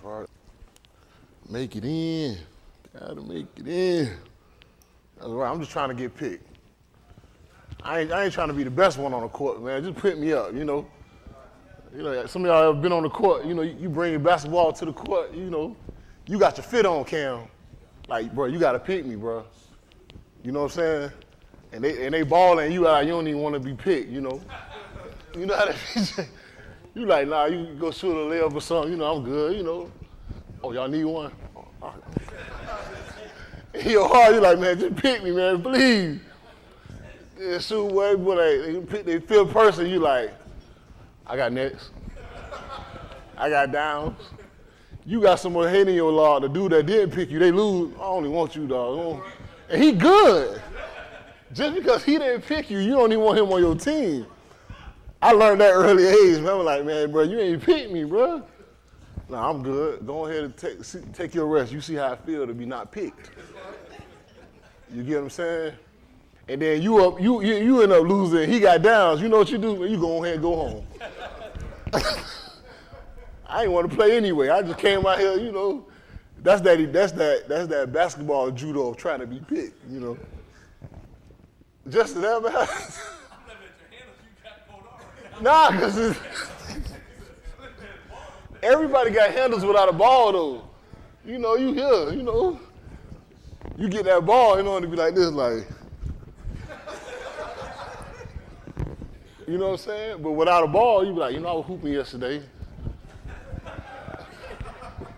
right. Make it in. Gotta make it in. That's right. I'm just trying to get picked. I ain't trying to be the best one on the court, man. Just pick me up, you know. You know, some of y'all have been on the court, you know, you bring your basketball to the court, you know, you got your fit on, Cam. Like, bro, you gotta pick me, bro. You know what I'm saying? And they balling, you don't even want to be picked, you know. You know how that you like, nah, you go shoot a layup or something, you know, I'm good, you know. Oh, y'all need one? Oh, all right. In your heart, you like, man, just pick me, man, please. Yeah, shoot, boy, they feel person, you like, I got next. I got downs. You got someone hating your law. The dude that didn't pick you, they lose. I only want you, dog. And he good. Just because he didn't pick you, you don't even want him on your team. I learned that early age, man. I'm like, man, bro, you ain't pick me, bro. Nah, I'm good. Go ahead and take your rest. You see how I feel to be not picked. You get what I'm saying? And then you end up losing. He got downs. You know what you do? You go ahead and go home. I ain't want to play anyway. I just came out here, you know. That's that basketball judo of trying to be picked, you know. Just that, man. Nah, because everybody got handles without a ball, though. You know, you here, you know. You get that ball, you know, and it be like this, like. You know what I'm saying? But without a ball, you be like, you know, I was hooping yesterday.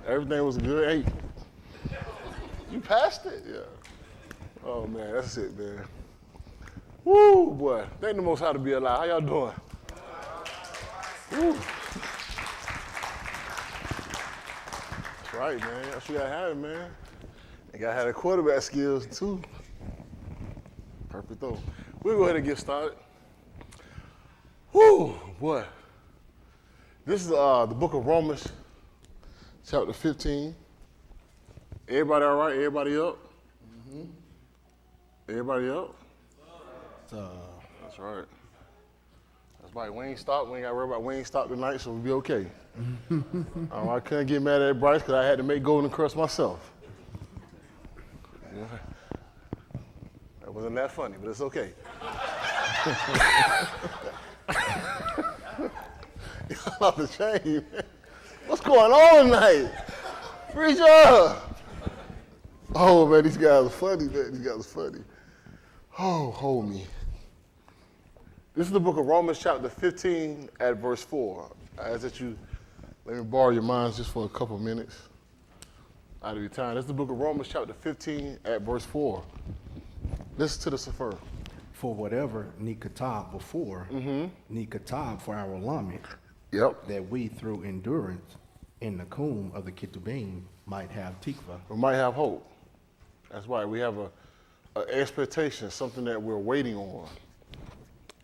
Everything was good. Hey, you passed it? Yeah. Oh, man, that's it, man. Woo, boy. Thank the Most High to be alive. How y'all doing? Woo. That's right, man. That's what you gotta have, man. You gotta have the quarterback skills, too. Perfect, though. We'll go ahead and get started. Woo, boy. This is the book of Romans, chapter 15. Everybody all right? Everybody up? Mm-hmm. Everybody up? That's right. That's right. We ain't stopped. We ain't got to worry about we ain't stopped tonight, so we'll be okay. I couldn't get mad at Bryce because I had to make Golden Crust myself. Yeah. That wasn't that funny, but it's okay. Y'all off the chain, man. What's going on tonight? Preacher! Oh, man, these guys are funny, man. These guys are funny. Oh, hold me. This is the book of Romans, chapter 15, at verse 4. I ask that you let me borrow your minds just for a couple minutes out of your time. This is the book of Romans, chapter 15, at verse 4. Listen to this first. For whatever Nikatab before, Nikatab for our lament, that we through endurance in the comb of the Ketubim might have tikva. We might have hope. That's right. We have an expectation, something that we're waiting on.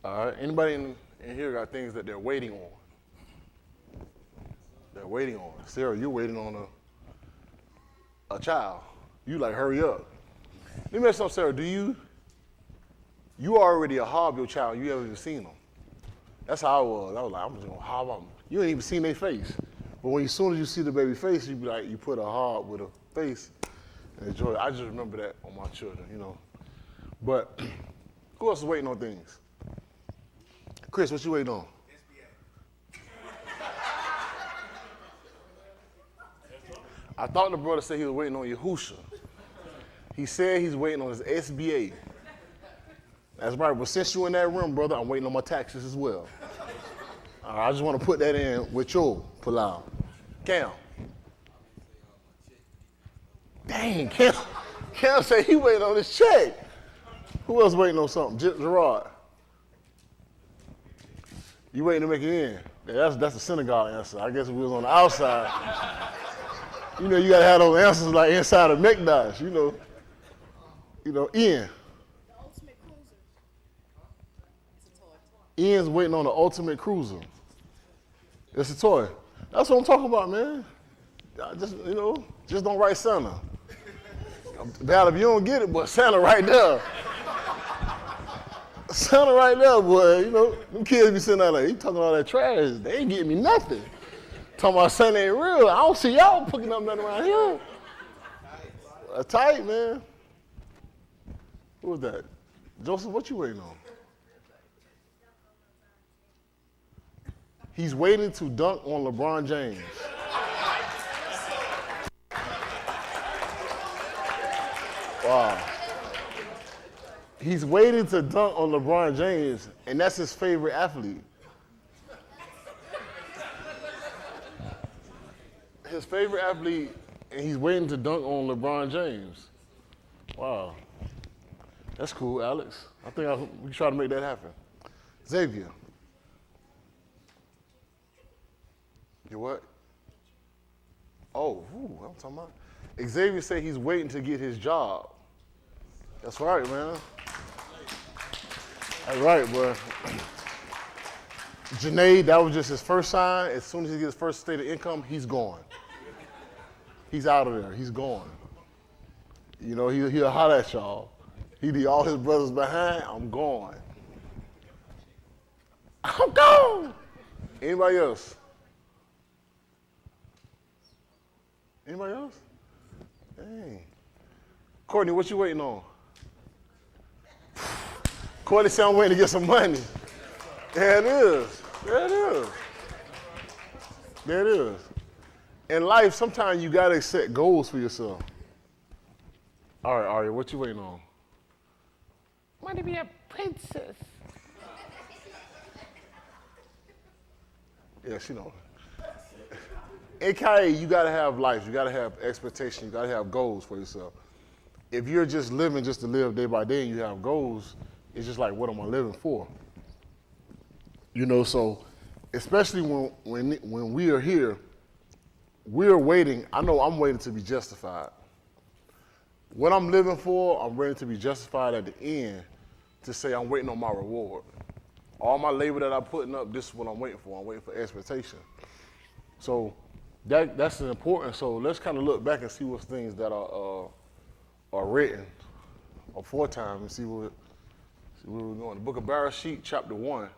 All right. Anybody in here got things that they're waiting on? They're waiting on. Sarah, you're waiting on a child. You like, hurry up. Let me ask you something, Sarah. You already a hob your child. You haven't even seen them. That's how I was. I was like, I'm just gonna hob them. You ain't even seen their face. But as soon as you see the baby face, you be like, you put a hob with a face and enjoy it. I just remember that on my children, you know. But who else is waiting on things? Chris, what you waiting on? SBA. I thought the brother said he was waiting on Yahuah. He said he's waiting on his SBA. That's right, but since you're in that room, brother, I'm waiting on my taxes as well. I just want to put that in with your Palau. Cam. Dang, Cam said he waiting on his check. Who else waiting on something? Gerard. You waiting to make it in? Yeah, that's the synagogue answer. I guess if we was on the outside, you know, you got to have those answers like inside of McDonald's, you know. Ian. Ian's waiting on the ultimate cruiser. It's a toy. That's what I'm talking about, man. Just don't write Santa. Bad if you don't get it, but Santa right there. Santa right there, boy. You know, them kids be sitting there like, he talking all that trash. They ain't getting me nothing. Talking about Santa ain't real. I don't see y'all picking up nothing around here. Tight, man. Who was that? Joseph, what you waiting on? He's waiting to dunk on LeBron James. Wow. He's waiting to dunk on LeBron James, and that's his favorite athlete. His favorite athlete, and he's waiting to dunk on LeBron James. Wow. That's cool, Alex. I think we can try to make that happen. Xavier. You what? Oh, I'm talking about. Xavier said he's waiting to get his job. That's right, man. That's right, bro. Janae, that was just his first sign. As soon as he gets his first state of income, he's gone. He's out of there. He's gone. You know, he'll holler at y'all. He leave all his brothers behind. I'm gone. I'm gone. Anybody else? Anybody else? Dang. Courtney, what you waiting on? Courtney said I'm waiting to get some money. There it is. There it is. There it is. In life, sometimes you gotta set goals for yourself. All right, Aria, what you waiting on? I want to be a princess. Yeah, she knows. AKA, you gotta have life. You gotta have expectations. You gotta have goals for yourself. If you're just living just to live day by day and you have goals, it's just like, what am I living for? You know, so especially when we are here, we're waiting. I know I'm waiting to be justified. What I'm living for, I'm ready to be justified at the end to say I'm waiting on my reward. All my labor that I'm putting up, this is what I'm waiting for. I'm waiting for expectation. So that's important. So let's kind of look back and see what's things that are written aforetime and see where we're going. The book of Bereshit, chapter 1.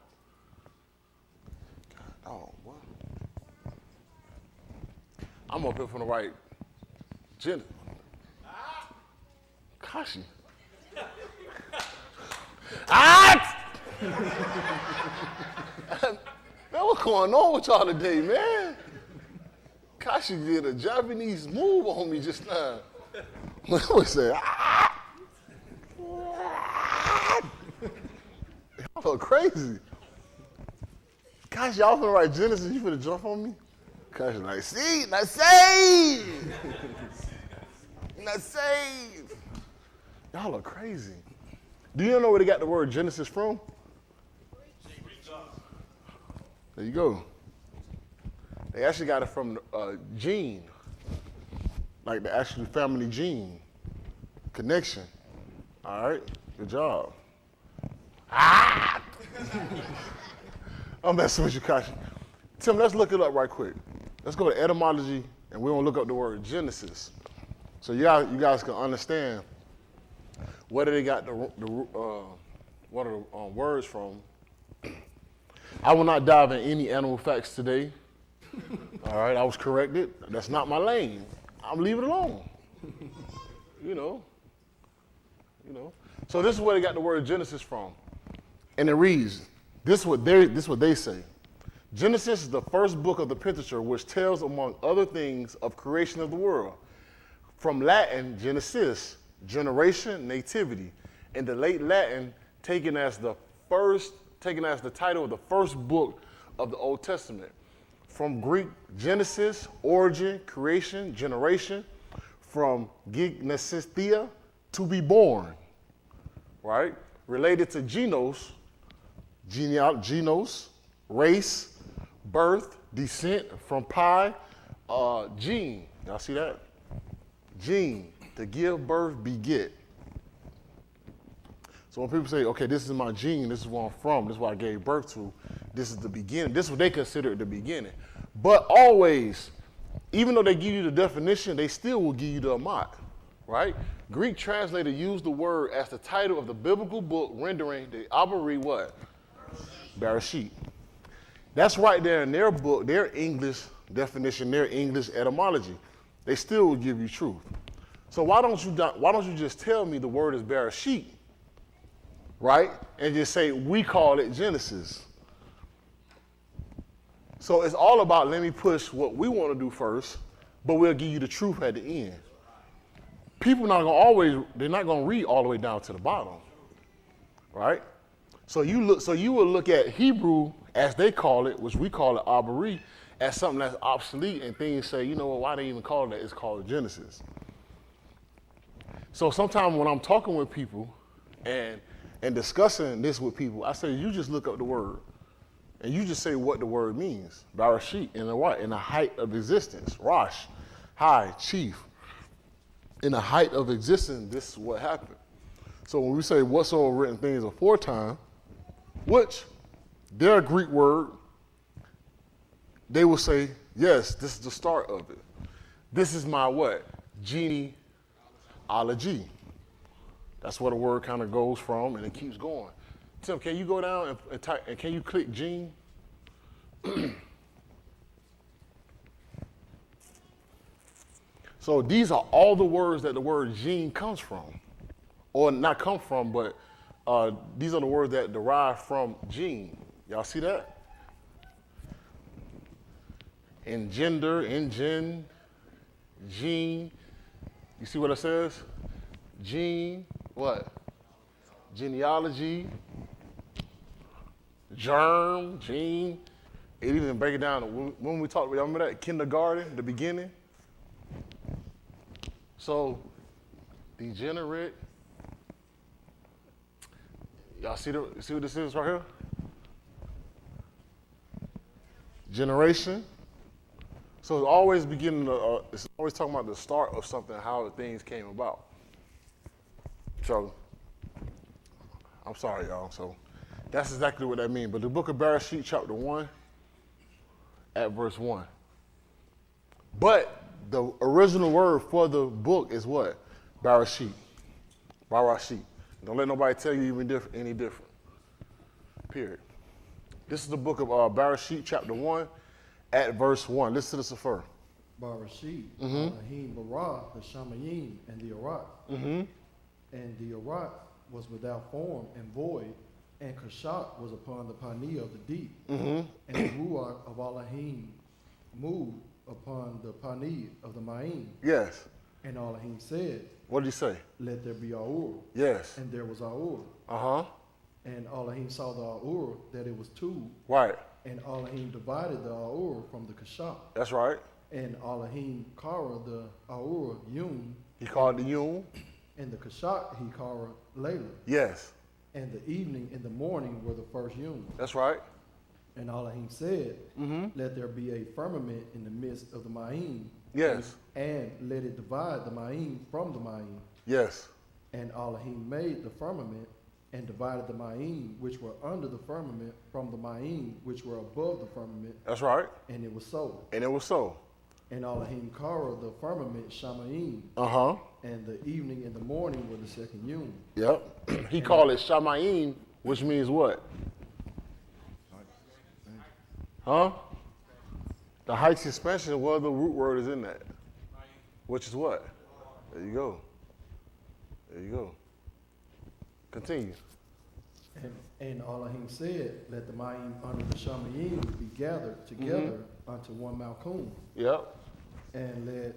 God, dog, what? I'm up here from the right gender. Kashi. Man, what's going on with y'all today, man? Kashi did a Japanese move on me just now. What was that? Y'all look crazy. Kashi, y'all finna write Genesis, you finna jump on me? Kashi like, see, not saved. Not saved. Y'all are crazy. Do you know where they got the word Genesis from? There you go. They actually got it from gene, like the actual family gene connection. All right, good job. I'm messing with you, Kashi. Tim, let's look it up right quick. Let's go to etymology, and we're gonna look up the word Genesis, so you guys can understand where they got what are the words from. I will not dive in any animal facts today. All right, I was corrected. That's not my lane. I'm leaving it alone. You know. So this is where they got the word Genesis from, and it reads. This is what they say. Genesis is the first book of the Pentateuch, which tells, among other things, of creation of the world. From Latin, Genesis, generation, nativity. In the late Latin, taken as the title of the first book of the Old Testament. From Greek, Genesis, origin, creation, generation. From gignesithia, to be born, right? Related to genos, genos, race, birth, descent, from pi, gene. Y'all see that? Gene, to give birth, beget. So when people say, okay, this is my gene, this is where I'm from, this is what I gave birth to, this is the beginning, this is what they consider the beginning. But always, even though they give you the definition, they still will give you the amat, right? Greek translator used the word as the title of the biblical book, rendering the Abari what? Bereshit. That's right there in their book, their English definition there, English etymology. They still will give you truth. So why don't you just tell me the word is Bereshit, right? And just say we call it Genesis. So it's all about let me push what we want to do first, but we'll give you the truth at the end. People they're not gonna read all the way down to the bottom, right? So you will look at Hebrew as they call it, which we call it Abari, as something that's obsolete, and things say, you know what, why they even call it that? It's called Genesis. So sometimes when I'm talking with people and discussing this with people, I say, you just look up the word and you just say what the word means. Bereshit, in the what? In the height of existence. Rosh, high, chief. In the height of existence, this is what happened. So when we say whatsoever written things aforetime, which their Greek word, they will say, yes, this is the start of it. This is my what? Genealogy. That's where the word kind of goes from, and it keeps going. Tim, can you go down and type, and can you click gene? So these are all the words that the word gene comes from. Or not come from, but these are the words that derive from gene. Y'all see that? Engender, ingen, gene. You see what it says? Gene, what? Genealogy, germ, gene. It even break it down. When we talked, remember that kindergarten, the beginning? So, degenerate. Y'all see what this is right here? Generation. So it's always it's always talking about the start of something, how things came about. So, I'm sorry, y'all. So, that's exactly what that means. But the book of Bereshit, chapter 1, at verse 1. But the original word for the book is what? Bereshit. Bereshit. Don't let nobody tell you any different. Period. This is the book of Bereshit, chapter 1, at verse 1. Listen to this affair. Bereshit, Elohim bara the Shamayim and the Arat. And the Arat was without form and void, and Kashat was upon the Pani of the deep. And the Ruach of Elohim moved upon the Pani of the Ma'im. Yes. And Elohim said, what did he say? let there be Aur. Yes. And there was Aur. Uh-huh. And Elohim saw the Aur, that it was two. Right. And Elohim divided the Aur from the Kashat. That's right. And Elohim kara the Aur Yun. He called the Yun. And the Kashat he kara Layla. Yes. And the evening and the morning were the first Yun. That's right. And Elohim said, let there be a firmament in the midst of the Ma'im. Yes. And let it divide the Ma'im from the Ma'im. Yes. And Elohim made the firmament and divided the Ma'im which were under the firmament from the Ma'im which were above the firmament. That's right. And it was so. And it was so. And Elohim kara the firmament Shamayim. Uh-huh. And the evening and the morning were the second Yun. Yep. He called it Shamayim, which means what? Huh? The height suspension, well, the root word is in that. Which is what? There you go. There you go. Continue. And Elohim said, let the Ma'im under the Shamayim be gathered together unto one Malkum. Yep. And let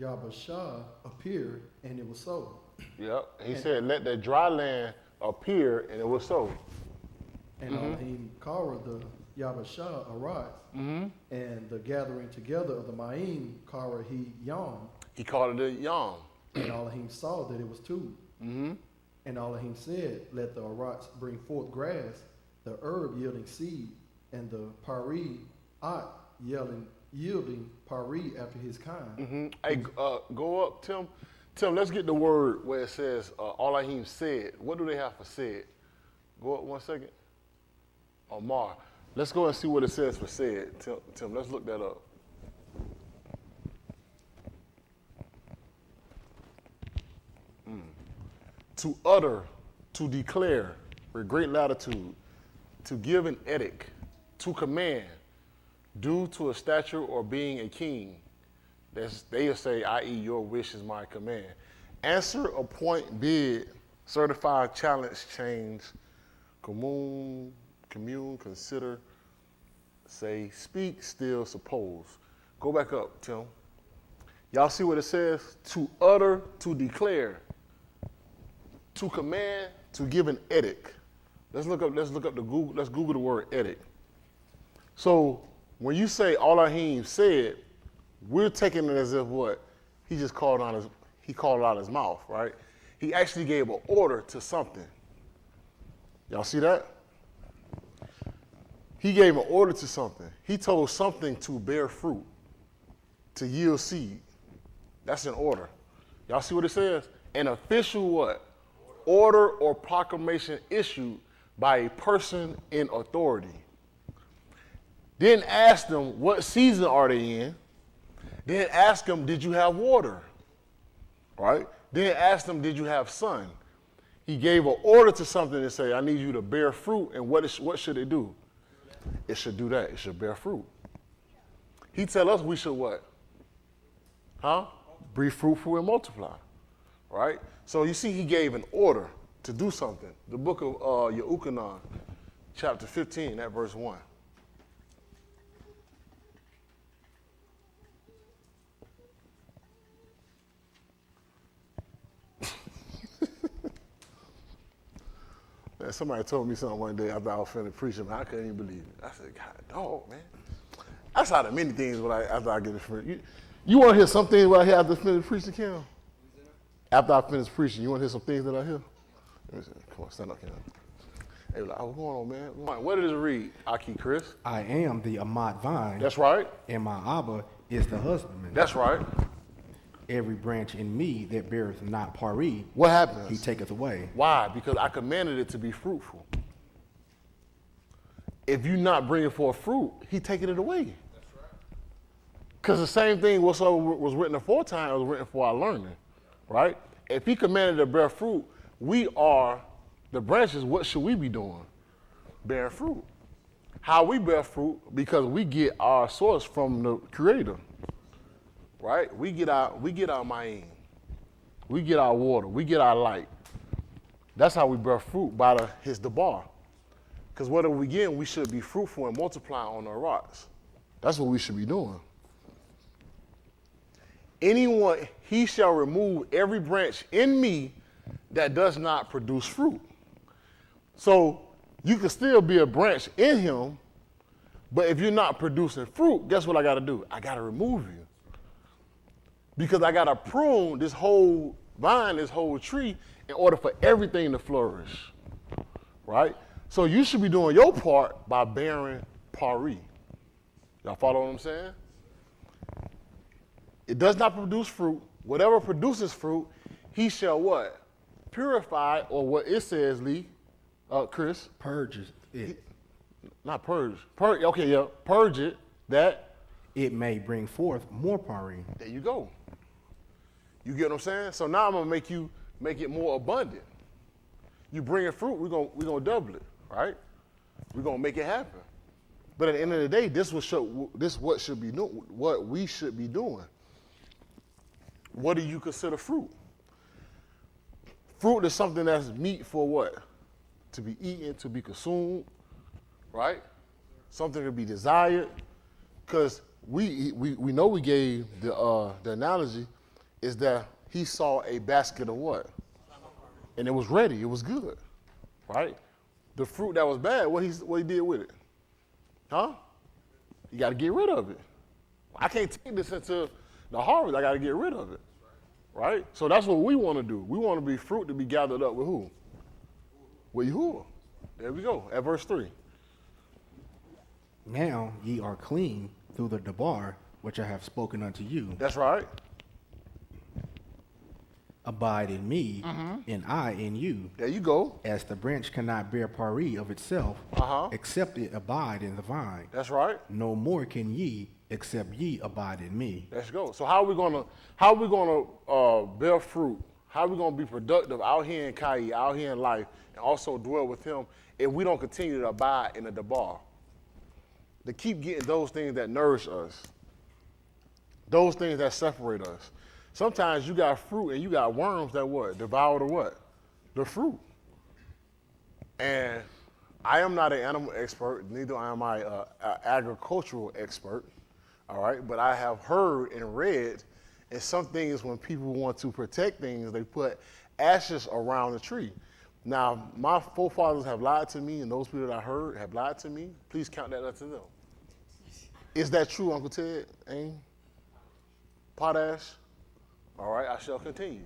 Yahbashah appear, and it was so. Yep. He said, let the dry land appear, and it was so. And Elohim kara the Yahbashah arise. And the gathering together of the Ma'im kara he Yom. He called it a Yom. And Elohim saw that it was two. And Elohim said, let the Arats bring forth grass, the herb yielding seed, and the Pari yielding Pari after his kind. Hey, go up, Tim. Tim, let's get the word where it says Elohim said. What do they have for said? Go up 1 second. Omar. Let's go and see what it says for said. Tim, let's look that up. To utter, to declare with great latitude, to give an edict, to command, due to a stature or being a king. They'll say, i.e., your wish is my command. Answer, appoint, bid, certify, challenge, change, commune, consider, say, speak, still, suppose. Go back up, Tim. Y'all see what it says? To utter, to declare, to command, to give an edict. Let's look up the Google. Let's Google the word edict. So when you say Elohim said, we're taking it as if what? He just called out his mouth, right? He actually gave an order to something. Y'all see that? He gave an order to something. He told something to bear fruit, to yield seed. That's an order. Y'all see what it says? An official what? Order or proclamation issued by a person in authority. Then ask them, what season are they in? Then ask them, did you have water? Right? Then ask them, did you have sun? He gave an order to something and say, I need you to bear fruit, and what should it do? It should do that. It should bear fruit. He tell us we should what? Be fruitful and multiply. Right? So you see he gave an order to do something. The book of Yahuah, chapter 15, at verse 1. Man, somebody told me something one day after I was finished preaching, man, I couldn't even believe it. I said, God, dog, man. That's how the many things after I get it finished. You want to hear some things what I hear after I finish preaching, Kim? After I finish preaching, you want to hear some things that I hear? Let me see. Come on, stand up, Kim. They were like, what's going on, man? What does it read, Aki Chris? I am the Amat vine. That's right. And my Abba is the husbandman. That's right. Every branch in me that beareth not pari, What happens? he taketh away. Why? Because I commanded it to be fruitful. If you're not bringing forth fruit, he taking it away. That's right. Because the same thing whatsoever was written aforetime was written for our learning, right? If he commanded to bear fruit, we are the branches. What should we be doing? Bearing fruit. How we bear fruit? Because we get our source from the Creator. Right? We get our ma'im. We get our water. We get our light. That's how we bear fruit, by his debar. Because whatever we get, we should be fruitful and multiply on the rocks. That's what we should be doing. Anyone, he shall remove every branch in me that does not produce fruit. So you can still be a branch in him, but if you're not producing fruit, guess what I got to do? I got to remove you. Because I got to prune this whole vine, this whole tree, in order for everything to flourish, right? So you should be doing your part by bearing pari. Y'all follow what I'm saying? It does not produce fruit. Whatever produces fruit, he shall what? Purify, or what it says, Lee, Chris. Purges it. Not purge. Okay, yeah. Purge it, that. It may bring forth more pari. There you go. You get what I'm saying? So now I'm gonna make it more abundant. You bring in fruit, we're gonna double it, right? We're gonna make it happen. But at the end of the day, this what we should be doing. What do you consider fruit? Fruit is something that's meat for what? To be eaten, to be consumed, right? Something to be desired. Because we know we gave the analogy is that he saw a basket of what? And it was ready, it was good, right? The fruit that was bad, what he did with it? Huh? You got to get rid of it. I can't take this into the harvest, I got to get rid of it, right? So that's what we want to do. We want to be fruit to be gathered up with who? With Yahuah. There we go, at verse 3. Now ye are clean through the debar which I have spoken unto you. That's right. Abide in me, and I in you. There you go. As the branch cannot bear pari of itself, except it abide in the vine. That's right. No more can ye, except ye abide in me. Let's go. So how are we gonna bear fruit? How are we gonna be productive out here in Kai, out here in life, and also dwell with him if we don't continue to abide in the debar? to keep getting those things that nourish us, those things that separate us. Sometimes you got fruit and you got worms that what? Devour the what? The fruit. And I am not an animal expert, neither am I an agricultural expert, all right? But I have heard and read, and some things when people want to protect things, they put ashes around the tree. Now, my forefathers have lied to me, and those people that I heard have lied to me. Please count that up to them. Is that true, Uncle Ted? Aim? Potash? All right, I shall continue.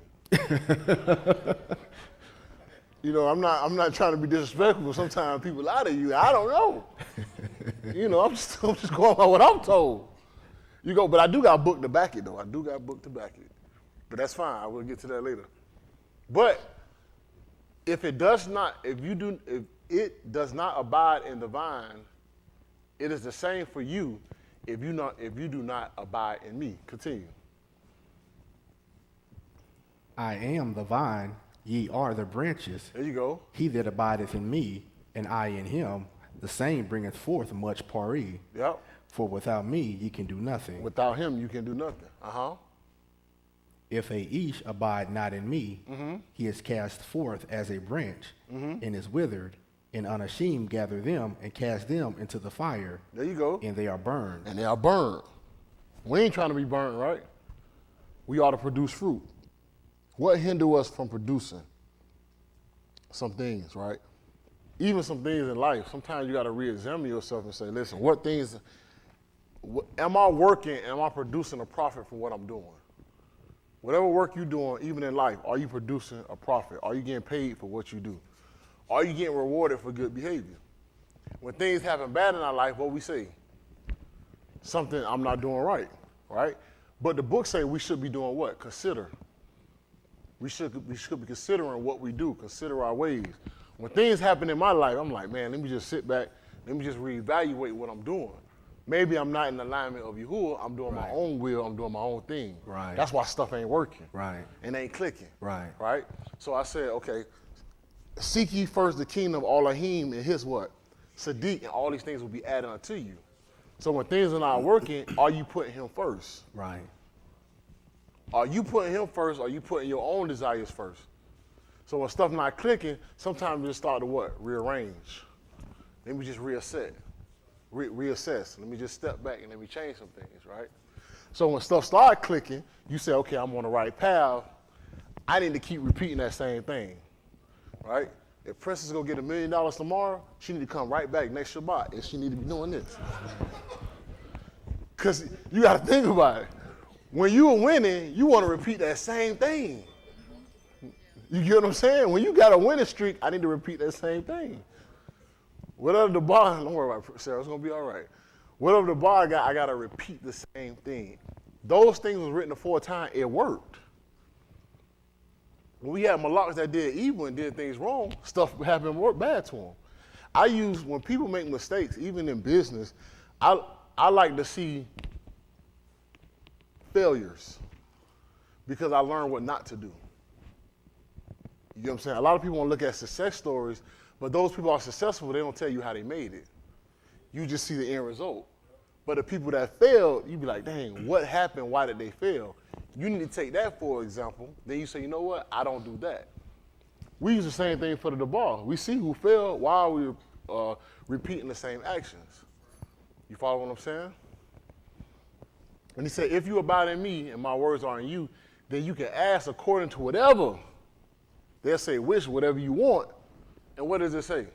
You know, I'm not trying to be disrespectful. Sometimes people lie to you. I don't know. You know, I'm just going by what I'm told. You go, but I do got a book to back it, though. I do got a book to back it. But that's fine. I will get to that later. But if it does not abide in the vine, it is the same for you if you do not abide in me. Continue. I am the vine, ye are the branches. There you go. He that abideth in me, and I in him, the same bringeth forth much paree. Yep. For without me ye can do nothing. Without him, you can do nothing. Uh-huh. If a ish abide not in me, he is cast forth as a branch, and is withered, and unashamed gather them and cast them into the fire. There you go. And they are burned. And they are burned. We ain't trying to be burned, right? We ought to produce fruit. What hinder us from producing some things, right? Even some things in life. Sometimes you got to re-examine yourself and say, listen, what things, am I working, am I producing a profit for what I'm doing? Whatever work you're doing, even in life, are you producing a profit? Are you getting paid for what you do? Are you getting rewarded for good behavior? When things happen bad in our life, what we say? Something I'm not doing right, right? But the book say we should be doing what? Consider. We should be considering what we do, consider our ways. When things happen in my life, I'm like, man, let me just sit back, let me just reevaluate what I'm doing. Maybe I'm not in alignment of Yahuah, I'm doing my own will, I'm doing my own thing. Right. That's why stuff ain't working. Right. And ain't clicking. Right. Right? So I said, okay, seek ye first the kingdom of Elohim and his what? Sadiq, and all these things will be added unto you. So when things are not working, are you putting him first? Right. Are you putting him first, or are you putting your own desires first? So when stuff not clicking, sometimes we just start to what? Rearrange. Let me just reassess. Let me just step back and let me change some things, right? So when stuff start clicking, you say, okay, I'm on the right path. I need to keep repeating that same thing, right? If Princess is gonna get $1 million tomorrow, she need to come right back next Shabbat, and she need to be doing this. Because you gotta think about it. When you are winning, you want to repeat that same thing. You get what I'm saying? When you got a winning streak, I need to repeat that same thing. Whatever the bar, don't worry about it, Sarah, it's going to be all right. Whatever the bar got, I got to repeat the same thing. Those things was written before time, it worked. When we had Malaks that did evil and did things wrong, stuff happened more bad to them. When people make mistakes, even in business, I like to see failures because I learned what not to do. You know what I'm saying? A lot of people want to look at success stories, but those people are successful, they don't tell you how they made it. You just see the end result. But the people that failed, you be like, dang, what happened? Why did they fail? You need to take that for example. Then you say, you know what? I don't do that. We use the same thing for the Debar. We see who failed while we repeating the same actions. You follow what I'm saying? And he said, if you abide in me and my words are in you, then you can ask according to whatever. They'll say, wish whatever you want. And what does it say?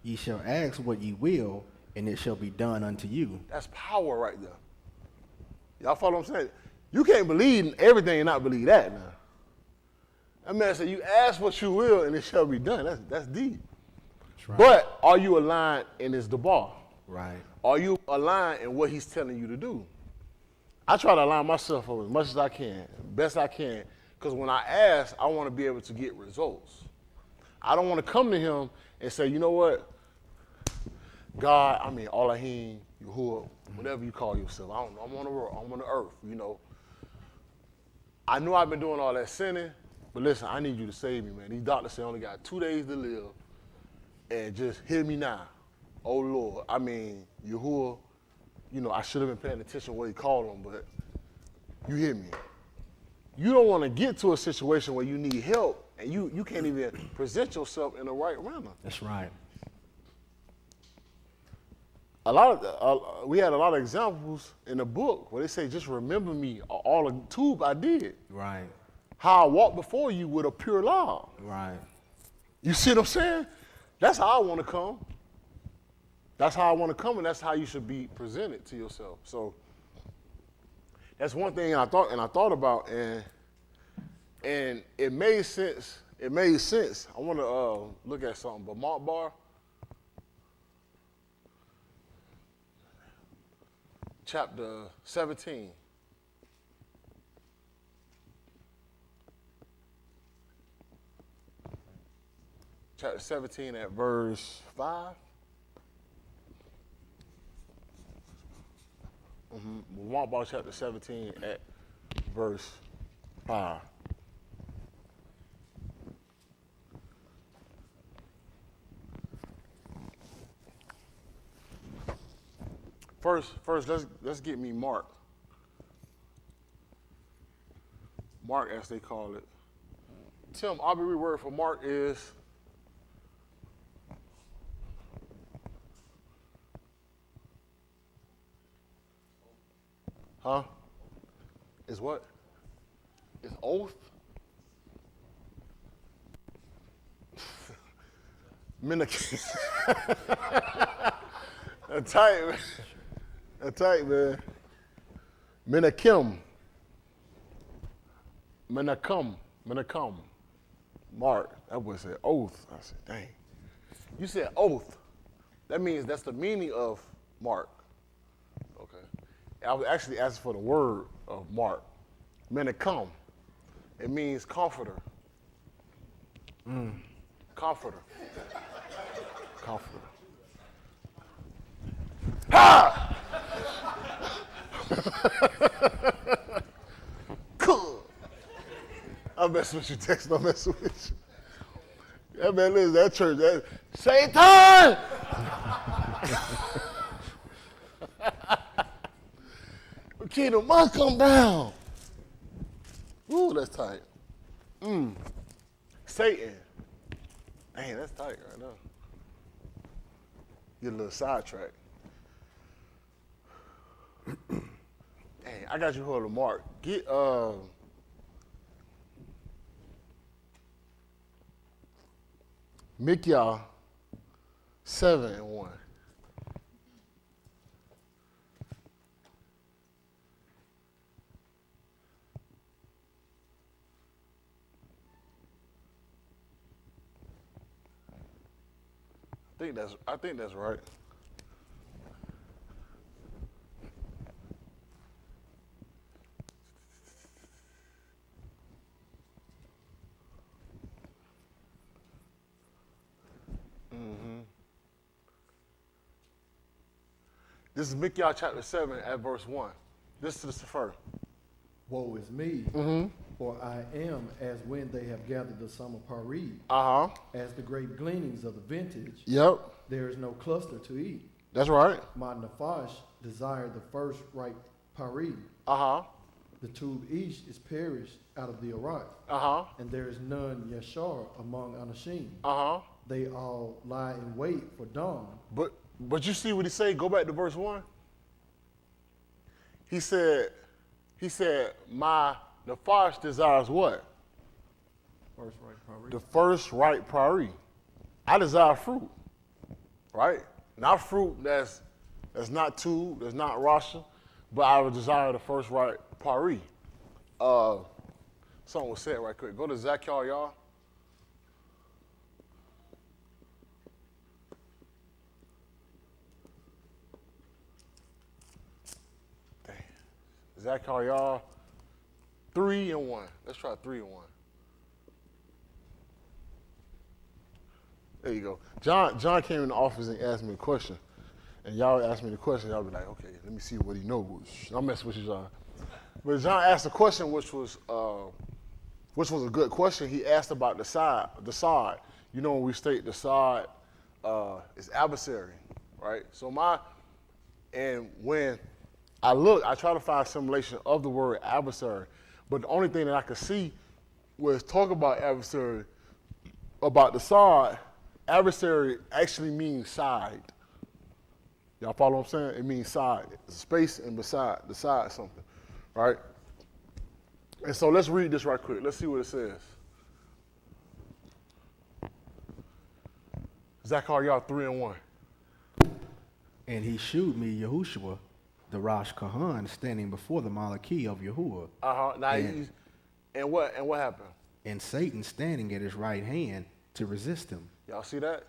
Ye shall ask what ye will, and it shall be done unto you. That's power right there. Y'all follow what I'm saying? You can't believe in everything and not believe that now. That man said, you ask what you will, and it shall be done. That's deep. That's right. But are you aligned in his Debar? Right. Are you aligned in what he's telling you to do? I try to align myself up as much as I can, best I can, because when I ask, I want to be able to get results. I don't want to come to him and say, you know what, God, Elohim, Yahuah, whatever you call yourself. I don't know. I'm on the world. I'm on the earth, you know. I know I've been doing all that sinning, but listen, I need you to save me, man. These doctors say I only got 2 days to live, and just hear me now. Oh, Lord. Yahuah, I should have been paying attention to what he called them, but you hear me. You don't want to get to a situation where you need help and you can't even present yourself in the right manner. That's right. We had a lot of examples in the book where they say, just remember me, all the tube I did. Right. How I walked before you with a pure law. Right. You see what I'm saying? That's how I want to come. That's how I want to come, and that's how you should be presented to yourself. So that's one thing I thought about, and it made sense. It made sense. I want to look at something, but Mark Bar, chapter 17. Chapter 17 at verse 5. Mark Bar chapter 17 at verse 5. First, let's get me Mark. Mark, as they call it. Tim, arbitrary word for Mark is is what? Is oath? That's tight, man. That's tight, man. Menakim. Mark, that boy said oath. I said, dang. You said oath. That means that's the meaning of Mark. Okay. I was actually asking for the word of Mark. Menakim. It means comforter. Comforter. Comforter. Ha! Cool. I'm messing with you, Tex. I'm messing with you. Yeah, man, listen, that church, Satan! Kingdom must come down. Ooh, that's tight. Satan. Dang, that's tight right now. Get a little sidetracked. Dang, I got you hold of Mark. Get Mikyah 7:1. I think that's right. This is Mikyah chapter 7 at verse 1. This is the first. Woe is me, for I am as when they have gathered the summer parid. As the great gleanings of the vintage, Yep, there is no cluster to eat. that's right. My nafash desired the first ripe parid. The tube ish is perished out of the Iraq, and there is none yashar among anashim. They all lie in wait for dawn. But you see what he say? Go back to verse 1. He said, my nafash desires what? First ripe parid. The first ripe pari. I desire fruit, right? Not fruit that's not tube, that's not rasha, but I would desire the first ripe pari. Something was said right quick. Go to Yahuah. Yahuah 3:1. Let's try 3:1. There you go. John came in the office and asked me a question. And y'all asked me the question, y'all be like, okay, let me see what he knows. I'm messing with you, John. But John asked a question which was a good question. He asked about the side. You know, when we state the side is adversary, right? So And when I look, I try to find assimilation of the word adversary, but the only thing that I could see was talk about adversary, about the side. Adversary actually means side. Y'all follow what I'm saying? It means side, space and beside something, right? And so let's read this right quick. Let's see what it says. Zechariah 3:1. And he shewed me Yahushua, the Rosh Kahan, standing before the Malachim of Yahuah, Now and what happened? and Satan standing at his right hand to resist him. Y'all see that?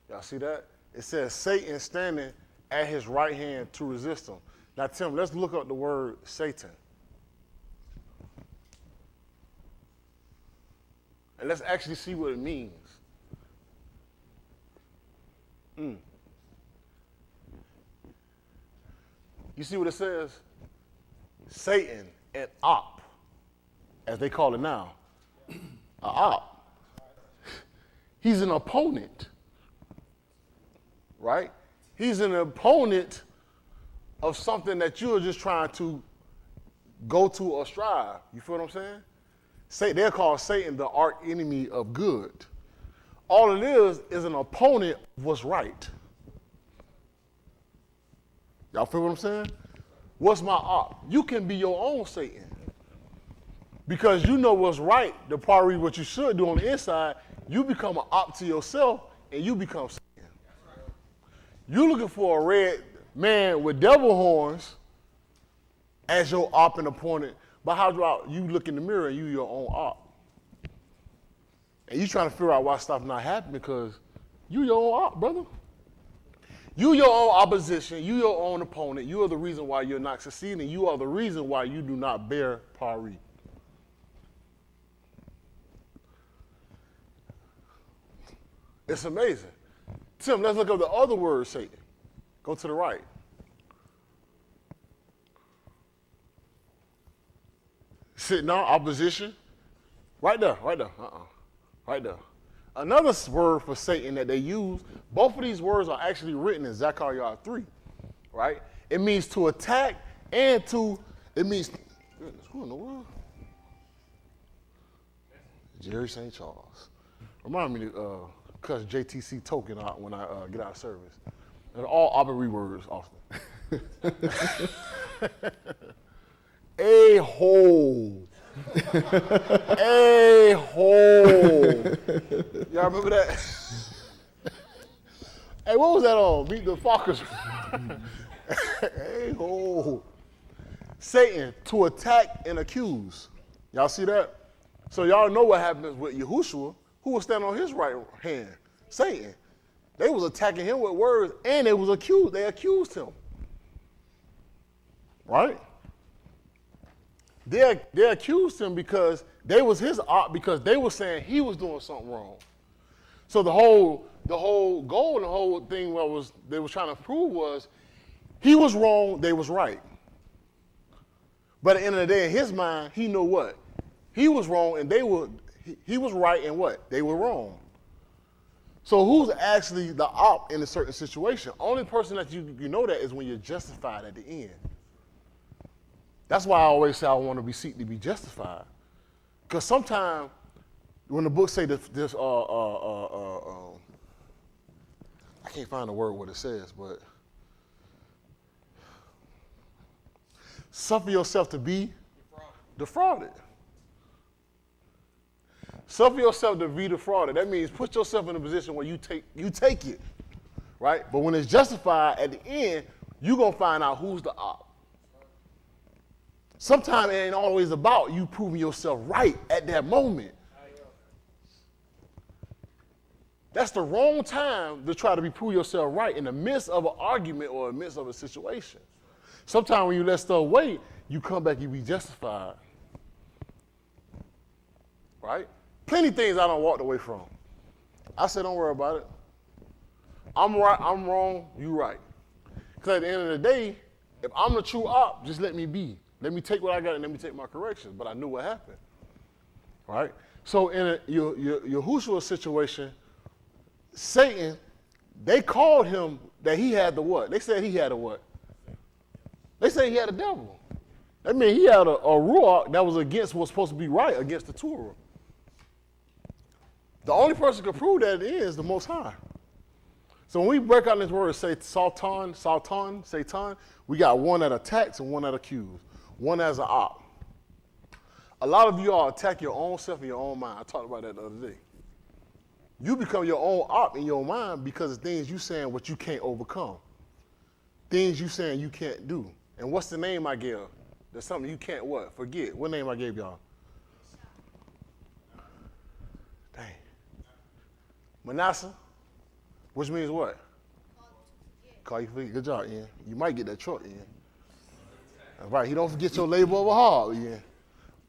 Y'all see that? It says Satan standing at his right hand to resist him. Now, Tim, let's look up the word Satan. And let's actually see what it means. You see what it says? Satan, an op, as they call it now. An op. He's an opponent, right? He's an opponent of something that you're just trying to go to or strive. You feel what I'm saying? They're called Satan the arch enemy of good. All it is an opponent of what's right. Y'all feel what I'm saying? What's my op? You can be your own Satan. Because you know what's right, the part of what you should do on the inside, you become an op to yourself and you become Satan. You're looking for a red man with devil horns as your op and opponent, but how about you look in the mirror and you your own op? And you trying to figure out why stuff not happening because you your own op, brother. You your own opposition, you your own opponent, you are the reason why you're not succeeding, you are the reason why you do not bear pari. It's amazing. Tim, let's look up the other word, Satan. Go to the right. Sitting on opposition. Right there. Right there. Another word for Satan that they use, both of these words are actually written in Zechariah 3, right? It means to attack and it means, who in the world? Jerry St. Charles. Remind me to cuss JTC token out when I get out of service. They're all Aubrey words often. A-hole. A-hole. Y'all remember that? Hey, what was that on? Meet the Fockers. A-hole. Satan, to attack and accuse. Y'all see that? So y'all know what happens with Yahushua, who was standing on his right hand? Satan. They was attacking him with words, and they accused him. Right? They accused him because they was his op, because they were saying he was doing something wrong. So the whole goal and the whole thing they was trying to prove was he was wrong, they was right. But at the end of the day, in his mind, he knew what? He was wrong and he was right and what? They were wrong. So who's actually the op in a certain situation? Only person that you know that is when you're justified at the end. That's why I always say I want to seek to be justified. Because sometimes when the book say this I can't find the word what it says, but suffer yourself to be defrauded. Suffer yourself to be defrauded. That means put yourself in a position where you take it, right? But when it's justified at the end, you're going to find out who's the op. Sometimes it ain't always about you proving yourself right at that moment. That's the wrong time to try to prove yourself right in the midst of an argument or in the midst of a situation. Sometimes when you let stuff wait, you come back, you be justified. Right? Plenty of things I don't walk away from. I said, don't worry about it. I'm right, I'm wrong, you right. Because at the end of the day, if I'm the true op, just let me be. Let me take what I got and let me take my corrections. But I knew what happened. Right? So in Yahushua situation, Satan They called him that he had the what? They said he had a what? They said he had a devil. That means he had a ruach that was against what's supposed to be right, against the Torah. The only person who can prove that is the Most High. So when we break out this word, say Satan, we got one that attacks and one that accuses. One as an op. A lot of you all attack your own self and your own mind. I talked about that the other day. You become your own op in your mind because of things you saying what you can't overcome. Things you saying you can't do. And what's the name I gave? There's something you can't what? Forget. What name I gave y'all? Dang. Manasseh, which means what? Call you forget. Good job, Ian. You might get that truck, Ian. That's right. He don't forget your labor of a heart, Ian.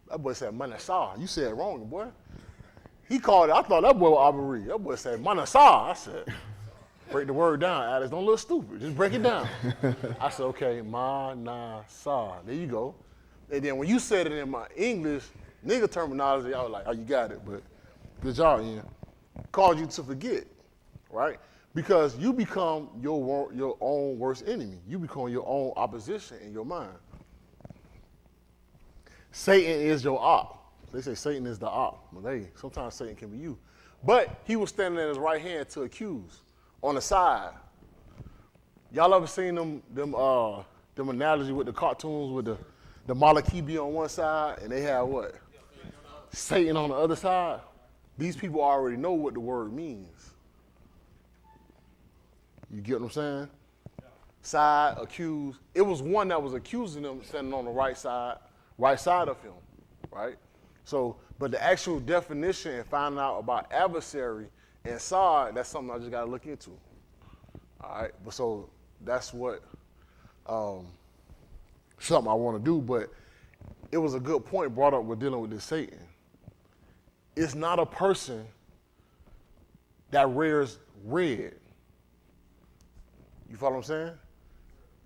That boy said Manasseh. You said it wrong, boy. He called it. I thought that boy was Aubrey. That boy said Manasseh. I said, break the word down, Alice. Don't look stupid. Just break it down. I said, okay, Manasseh. There you go. And then when you said it in my English nigga terminology, I was like, oh, you got it. But good job, Ian. Caused you to forget, right? Because you become your own worst enemy. You become your own opposition in your mind. Satan is your op. They say Satan is the op. Well, hey, sometimes Satan can be you. But he was standing at his right hand to accuse on the side. Y'all ever seen them analogy with the cartoons with the Maliki be on one side and they have what? Satan on the other side? These people already know what the word means. You get what I'm saying? Side, accuse. It was one that was accusing them standing on the right side of him, right? So, but the actual definition and finding out about adversary and side, that's something I just got to look into. All right, but so that's what something I want to do. But it was a good point brought up with dealing with this Satan. It's not a person that wears red. You follow what I'm saying?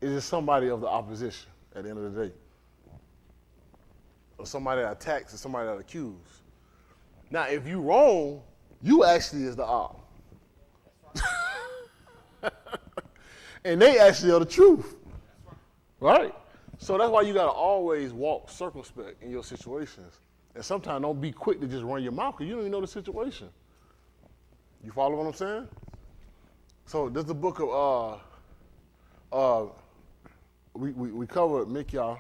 It is somebody of the opposition at the end of the day. Or somebody that attacks or somebody that accuses. Now, if you wrong, you actually is the op. And they actually are the truth. Right? So that's why you got to always walk circumspect in your situations. And sometimes don't be quick to just run your mouth because you don't even know the situation. You follow what I'm saying? So there's the book of, we covered Mikyah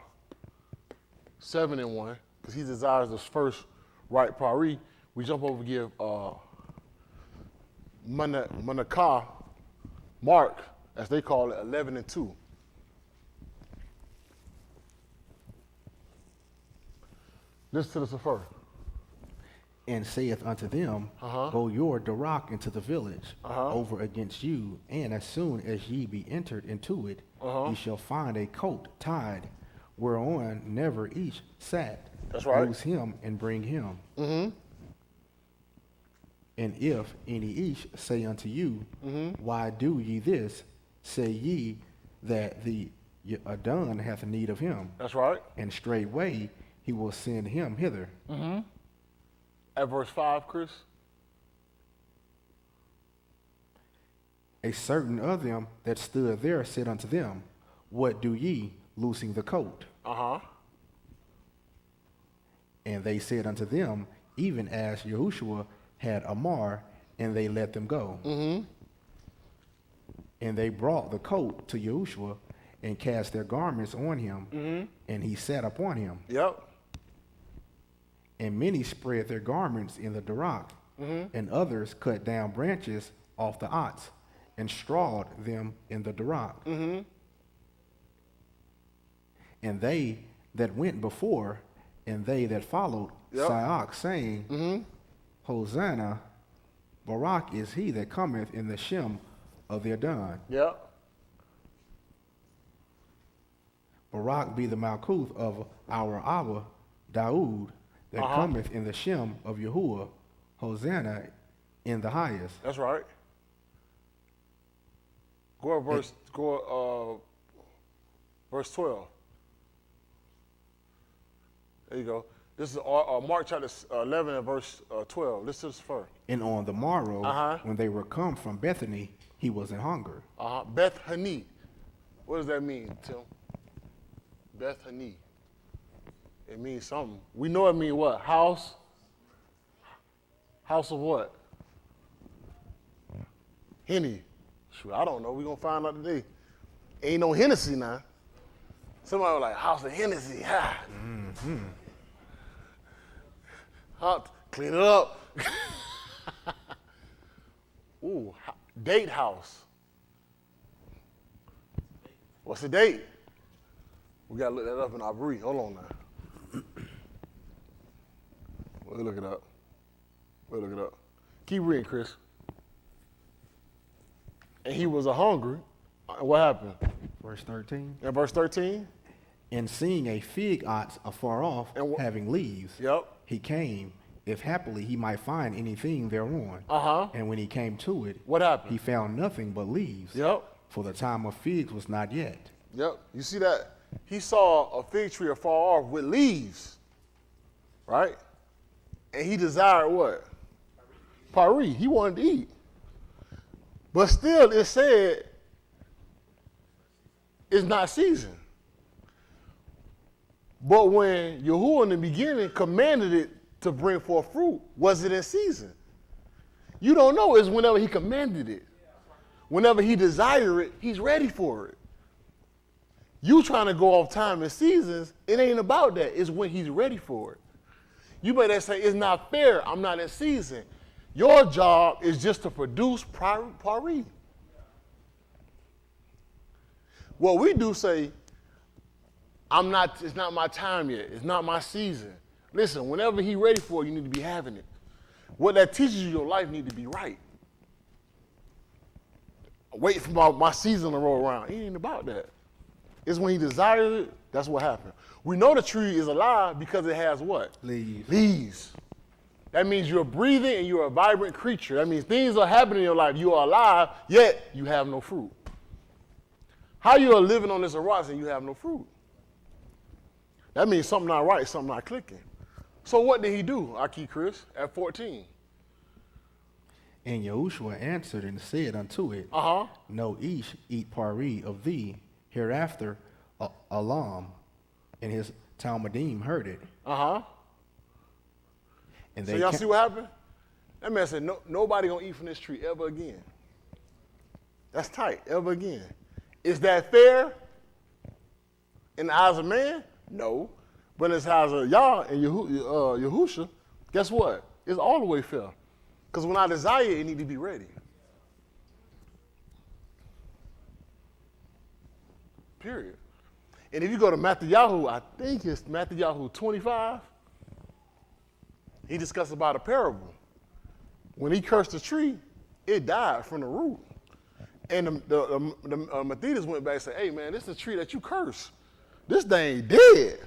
7-1, because he desires the first right pari. We jump over and give Manakah, Mark, as they call it, 11-2. Listen to this first. And saith unto them, Go your Darak into the village over against you, and as soon as ye be entered into it, ye shall find a coat tied, whereon never each sat. That's right. Loose him and bring him. And if any each say unto you, Why do ye this? Say ye that the Adon hath need of him. That's right. And straightway he will send him hither. At verse 5, Chris. A certain of them that stood there said unto them, What do ye, loosing the coat? And they said unto them, Even as Yahushua had Amar, and they let them go. And they brought the coat to Yahushua, and cast their garments on him, and he sat upon him. Yep. And many spread their garments in the Darak, and others cut down branches off the ox, and strawed them in the Darak. And they that went before, and they that followed, Sayak, saying, Hosanna, Barak is he that cometh in the Shem of the Adon. Yep. Barak be the Malkuth of our Abba, Daoud, that cometh in the Shem of Yahuah, Hosanna in the highest. That's right. Go verse 12. There you go. This is Mark chapter 11 and verse 12. Listen to this first. And on the morrow, when they were come from Bethany, he was in hunger. Bethany. What does that mean, Tim? Bethany. It means something. We know it means what? House? House of what? Henny. Shoot, I don't know. We're going to find out today. Ain't no Hennessy now. Somebody was like, House of Hennessy. Ha. Mm-hmm. Clean it up. Ooh, date house. What's the date? We got to look that up in our brief. Hold on now. We'll look it up. We'll look it up. Keep reading, Chris. And he was a hungry. And what happened? Verse 13. In verse 13? And seeing a fig ox afar off, having leaves, he came, if happily he might find anything thereon. And when he came to it, what happened? He found nothing but leaves. For the time of figs was not yet. You see that? He saw a fig tree afar off with leaves, right? And he desired what? Pari. He wanted to eat. But still, it said it's not seasoned. But when Yahuah in the beginning commanded it to bring forth fruit, was it in season? You don't know. It's whenever he commanded it. Whenever he desired it, he's ready for it. You trying to go off time and seasons, it ain't about that. It's when he's ready for it. You better say, it's not fair, I'm not in season. Your job is just to produce pari. What we do say, it's not my time yet. It's not my season. Listen, whenever he's ready for it, you need to be having it. What that teaches you, your life need to be right. Wait for my season to roll around. It ain't about that. It's when he desires it, that's what happened. We know the tree is alive because it has what? Leaves. Leaves. That means you're breathing and you're a vibrant creature. That means things are happening in your life. You are alive, yet you have no fruit. How you are living on this earth and you have no fruit? That means something not right, something not clicking. So what did he do, Aki Chris, at 14? And Yahushua answered and said unto it, No each eat pari of thee. Hereafter, Alam and his Talmudim heard it. And so y'all see what happened? That man said, nobody gonna eat from this tree ever again. That's tight, ever again. Is that fair in the eyes of man? No. But in the eyes of Yah and Yahusha, guess what? It's all the way fair. Because when I desire it, it need to be ready. Period. And if you go to Matthew, I think it's Matthew 25, he discussed about a parable. When he cursed the tree, it died from the root. And the Methodist went back and said, hey man, this is a tree that you cursed. This thing ain't dead.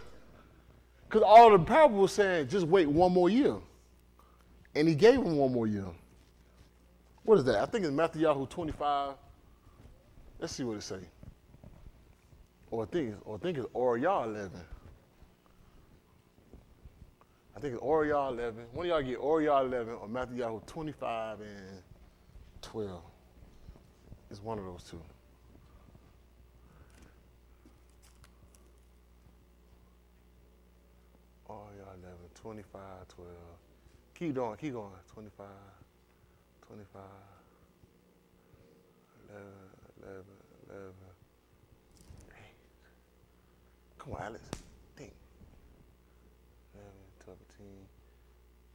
Because all the parable was saying, just wait one more year. And he gave him one more year. What is that? I think it's Matthew 25. Let's see what it say. Or I think it's Oriyah 11. I think it's Oriyah 11. One of y'all get Oriyah 11 or Matthew 25 and 12. It's one of those two. Oriyah 11, 25, 12. Keep going. 25, 25, 11. Come on, Alex. Think. 11, 12, 15.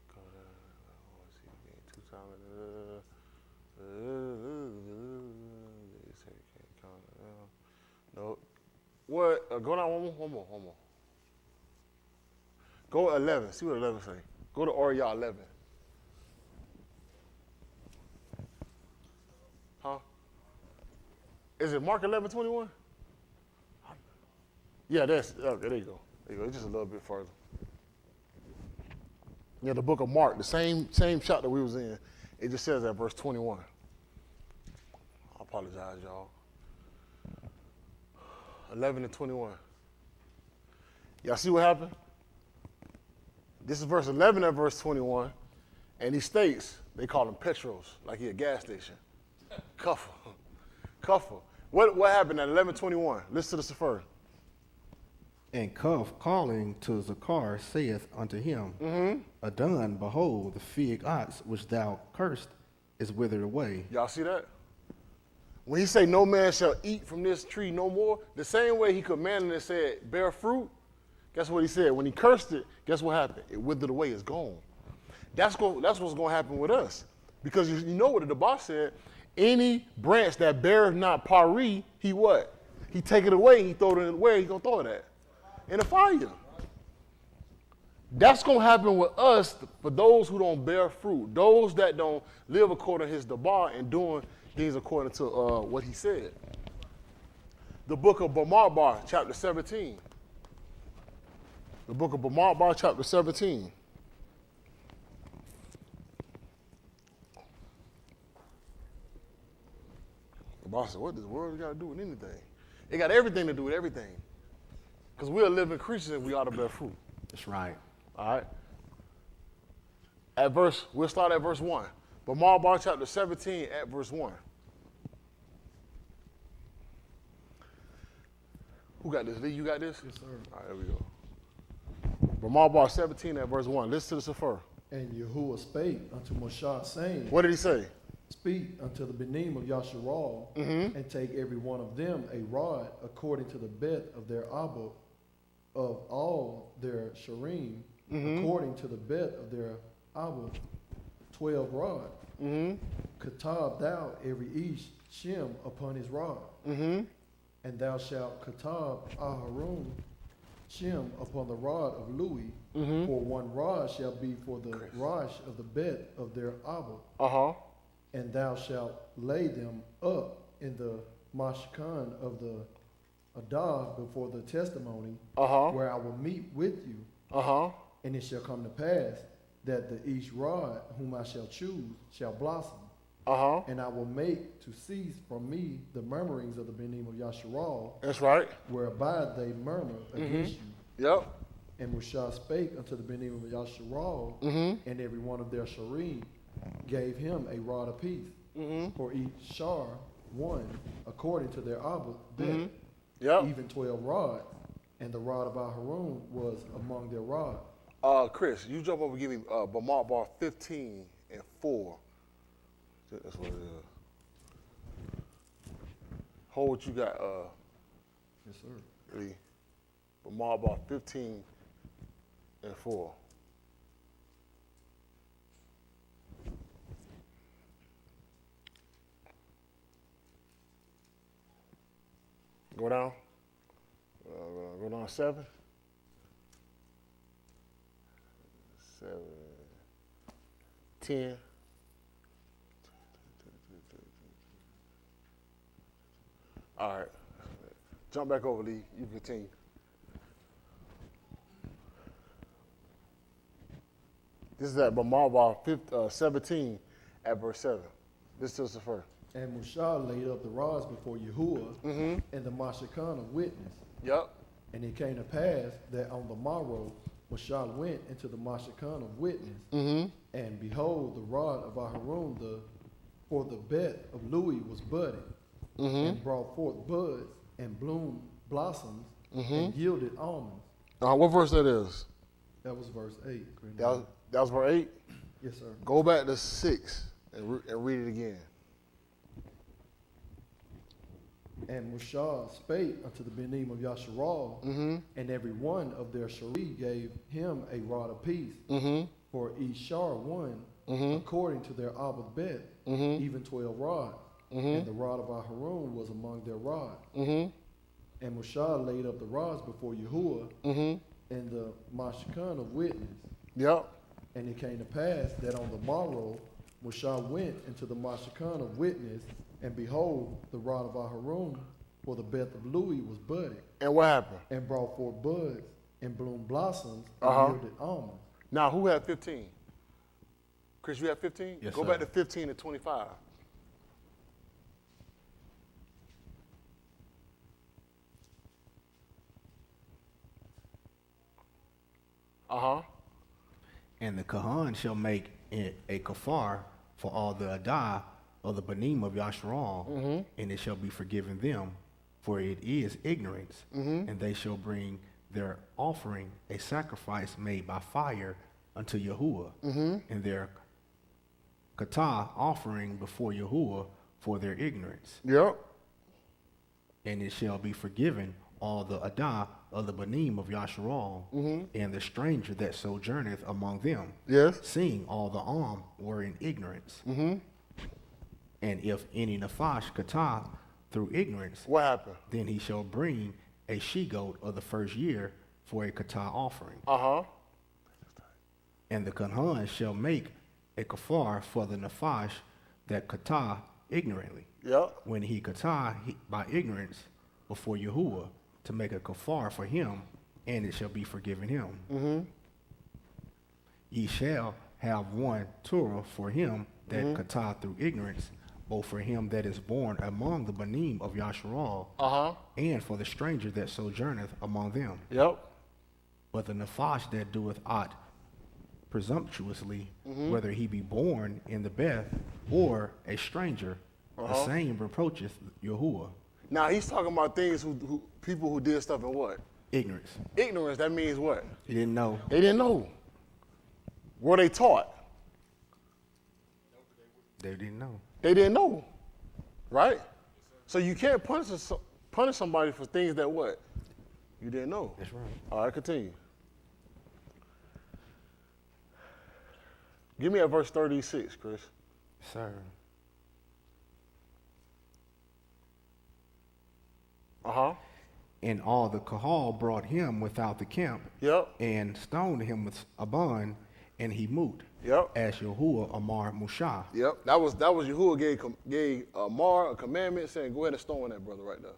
Go down. I want to see again. 2 times. They say you can't count it down. No. What? Go down one more. Go 11. See what 11 say. Go to Oriyah 11. Huh? Is it Mark 11:21? Yeah, there you go. There you go. It's just a little bit further. Yeah, the book of Mark, the same chapter we was in. It just says at verse 21. I apologize, y'all. 11 and 21. Y'all see what happened? This is verse 11 and verse 21. And he states, they call him Petros, like he a gas station. Cuffer. Cuffer. What happened at 11:21? Listen to this first. And Cuff, calling to Zakar, saith unto him, Adon, behold, the fig ox which thou cursed is withered away. Y'all see that? When he say no man shall eat from this tree no more, the same way he commanded and said bear fruit, guess what he said? When he cursed it, guess what happened? It withered away, it's gone. That's what's going to happen with us. Because you know what the boss said, any branch that beareth not pari, he what? He take it away, he throw it where he going to throw it at? In the fire. That's going to happen with us for those who don't bear fruit, those that don't live according to his debar and doing things according to what he said. The book of Bamidbar, chapter 17. The book of Bamidbar, chapter 17. The boss said, what does the world got to do with anything? It got everything to do with everything. Because we're living creatures and we ought to bear fruit. That's right. All right? We'll start at verse 1. Bamidbar chapter 17 at verse 1. Who got this? Lee, you got this? Yes, sir. All right, there we go. Bamidbar 17 at verse 1. Listen to this first. And Yahuah spake unto Moshe, saying, What did he say? Speak unto the benim of Yasharal, and take every one of them a rod according to the bet of their abba, of all their sharim, according to the bet of their abba, 12 rod. Katab thou every each shem upon his rod. And thou shalt katab Aharon shem upon the rod of Louis, for one rod shall be for the rosh of the bet of their abba. And thou shalt lay them up in the mashkan of the Adah before the testimony, where I will meet with you. And it shall come to pass that the each rod whom I shall choose shall blossom. And I will make to cease from me the murmurings of the benim of Yasharal. That's right. Whereby they murmur against you. Yep. And Moshe spake unto the benim of Yasharal, and every one of their sharim gave him a rod apiece, for each shar one, according to their abba bet, even 12 rods, and the rod of Aharon was among their rod. Chris, you jump over and give me Bamidbar 15 and 4. That's what it is. Hold what you got, Yes, sir. Lee. Bamidbar 15 and 4. Go down. Go down 7. 7. 10. All right. Jump back over, Lee. You can continue. This is at Bamidbar 17 at verse 7. This is the first. And Moshe laid up the rods before Yahuah and the Mashkan of witness. Yep. And it came to pass that on the morrow Moshe went into the Mashkan of witness, and behold, the rod of Aharon for the bet of Louis was budded, and brought forth buds and blossoms, and yielded almonds. What verse that is? That was verse 8. That was verse 8? Yes, sir. Go back to 6 and read it again. And Moshe spake unto the benim of Yasharal, and every one of their shari gave him a rod apiece, for each shar one, according to their abba bet, even 12 rods. And the rod of Aharon was among their rod. And Moshe laid up the rods before Yahuah and the Mashkan of witness. Yep. And it came to pass that on the morrow Moshe went into the Mashkan of witness, and behold, the rod of Aharon for the bet of Louis was budded. And what happened? And brought forth buds and bloomed blossoms and yielded almonds. Now, who had 15? Chris, you had 15? Yes, Go sir. back to 15 and 25. And the Kahan shall make a kafar for all the adah of the banim of Yasharal, and it shall be forgiven them, for it is ignorance. And they shall bring their offering, a sacrifice made by fire, unto Yahuah, and their kata offering before Yahuah for their ignorance. Yep. And it shall be forgiven all the adah of the banim of Yasharal, and the stranger that sojourneth among them, Yes. seeing all the were in ignorance. And if any nafash kata through ignorance, What happened? then he shall bring a she-goat of the first year for a kata offering. And the Kanhan shall make a kafar for the nafash that kata ignorantly. Yep. When he kata by ignorance before Yahuah, to make a kafar for him, and it shall be forgiven him. Ye shall have one Torah for him that kata through ignorance, both for him that is born among the banim of Yasharal, and for the stranger that sojourneth among them. Yep. But the nafash that doeth aught presumptuously, whether he be born in the Beth or a stranger, the same reproacheth Yahuah. Now he's talking about things who people who did stuff in what? Ignorance. Ignorance. That means what? He didn't know. They didn't know. Were they taught? They didn't know. They didn't know. Right? So you can't punish somebody for things that what? You didn't know. That's right. All right, continue. Give me at verse 36, Chris. Sir. And all the Kahal brought him without the camp, Yep. and stoned him with a bun, and he moot. Yep. As Yahuah Amar Mushah. Yep. That was Yahuwah gave Amar a commandment saying, go ahead and stone that brother right there.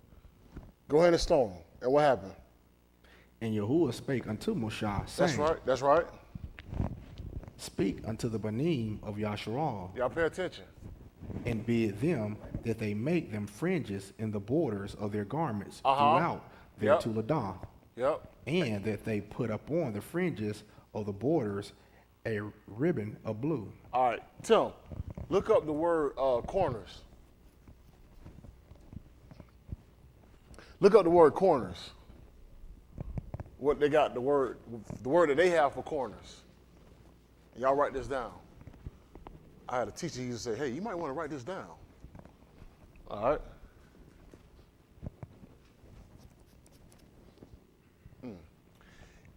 Go ahead and stone him. And what happened? And Yahuah spake unto Mushah, saying, That's right. That's right. Speak unto the banim of Yasharal, Y'all pay attention. and bid them that they make them fringes in the borders of their garments throughout their Yep. Tuledah, Yep. and that they put upon the fringes of the borders a ribbon of blue. All right. Tim, look up the word corners. Look up the word corners. What they got, the word that they have for corners. Y'all write this down. I had a teacher who used to say, hey, you might want to write this down. All right.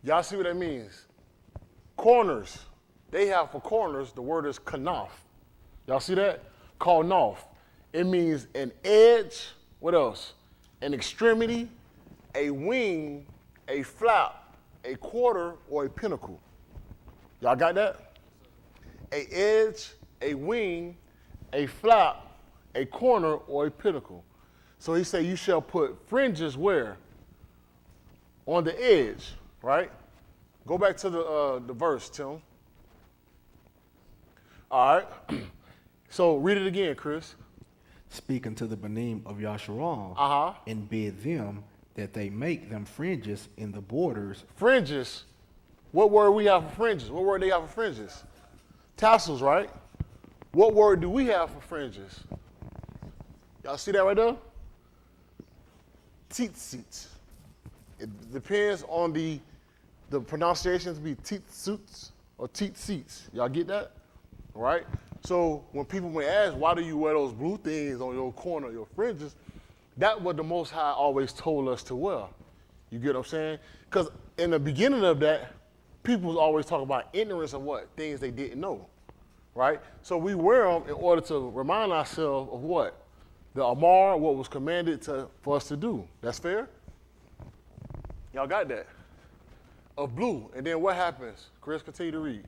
Y'all see what that means? Corners. They have for corners, the word is kanaf. Y'all see that? Called nof. It means an edge, what else? An extremity, a wing, a flap, a quarter, or a pinnacle. Y'all got that? A edge, a wing, a flap, a corner, or a pinnacle. So he said you shall put fringes where? On the edge, right? Go back to the verse, Tim. All right. So read it again, Chris. Speak unto the banim of Yasharal, and bid them that they make them fringes in the borders. Fringes. What word we have for fringes? What word they have for fringes? Tassels, right? What word do we have for fringes? Y'all see that right there? Tzitzit. It depends on the pronunciations, be tzitzits or tzitzits. Y'all get that? All right? So when people may ask, why do you wear those blue things on your corner, your fringes? That's what the Most High always told us to wear. You get what I'm saying? Because in the beginning of that, people was always talking about ignorance of what? Things they didn't know, right? So we wear them in order to remind ourselves of what? The Amar, what was commanded for us to do. That's fair? Y'all got that? Of blue. And then what happens? Chris, continue to read.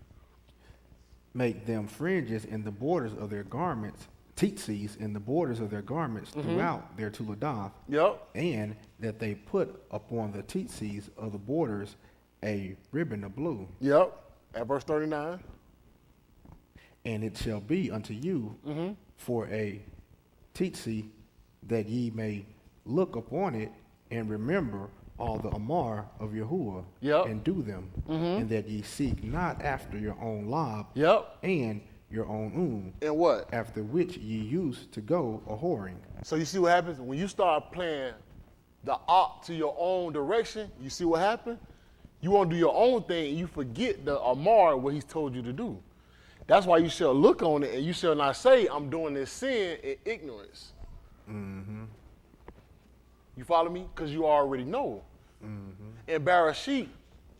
Make them fringes in the borders of their garments, tzitzis in the borders of their garments throughout their Tuledah. Yep. And that they put upon the tzitzis of the borders a ribbon of blue. Yep. At verse 39. And it shall be unto you for a tzitzi, that ye may look upon it and remember all the Amar of Yahuah, Yep. and do them, and that ye seek not after your own lob, Yep. and your own And what? after which ye used to go a whoring. So you see what happens? When you start playing the op to your own direction, you see what happens? You want to do your own thing, and you forget the Amar, what he's told you to do. That's why you shall look on it, and you shall not say, I'm doing this sin in ignorance. You follow me? Because you already know. In Bereshit,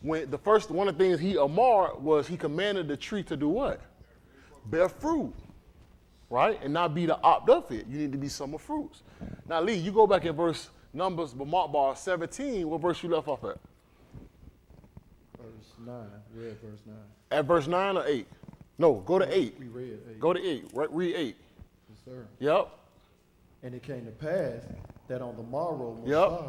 one of the things he Amar was he commanded the tree to do what? Bear fruit, right? And not be the opt of it. You need to be some of fruits. Now, Lee, you go back in verse Numbers, Mark bar 17. What verse you left off at? Verse 9. Read verse 9. At verse 9 or 8? No, go to 8. We read 8. Go to 8. Read 8. Yes, sir. Yep. And it came to pass that on the morrow Yep. Mosiah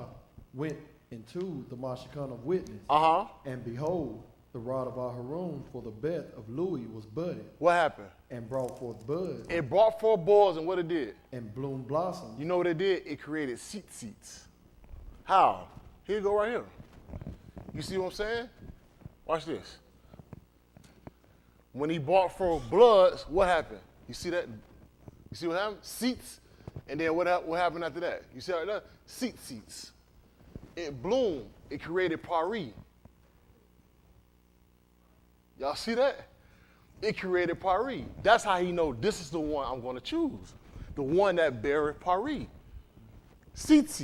went into the Mashikon of witness, Uh-huh. and behold, the rod of Aharon for the bed of Louis was budded, What happened? and brought forth buds, It brought forth boils, and what it did? and bloomed blossoms. You know what it did? It created seats. How? Here you go right here. You see what I'm saying? Watch this. When he brought forth bloods, what happened? You see that? You see what happened? Seats. And then what happened after that? You see right there? Seats. It bloomed. It created pari. Y'all see that? It created pari. That's how he know this is the one I'm going to choose. The one that beareth pari. Seats.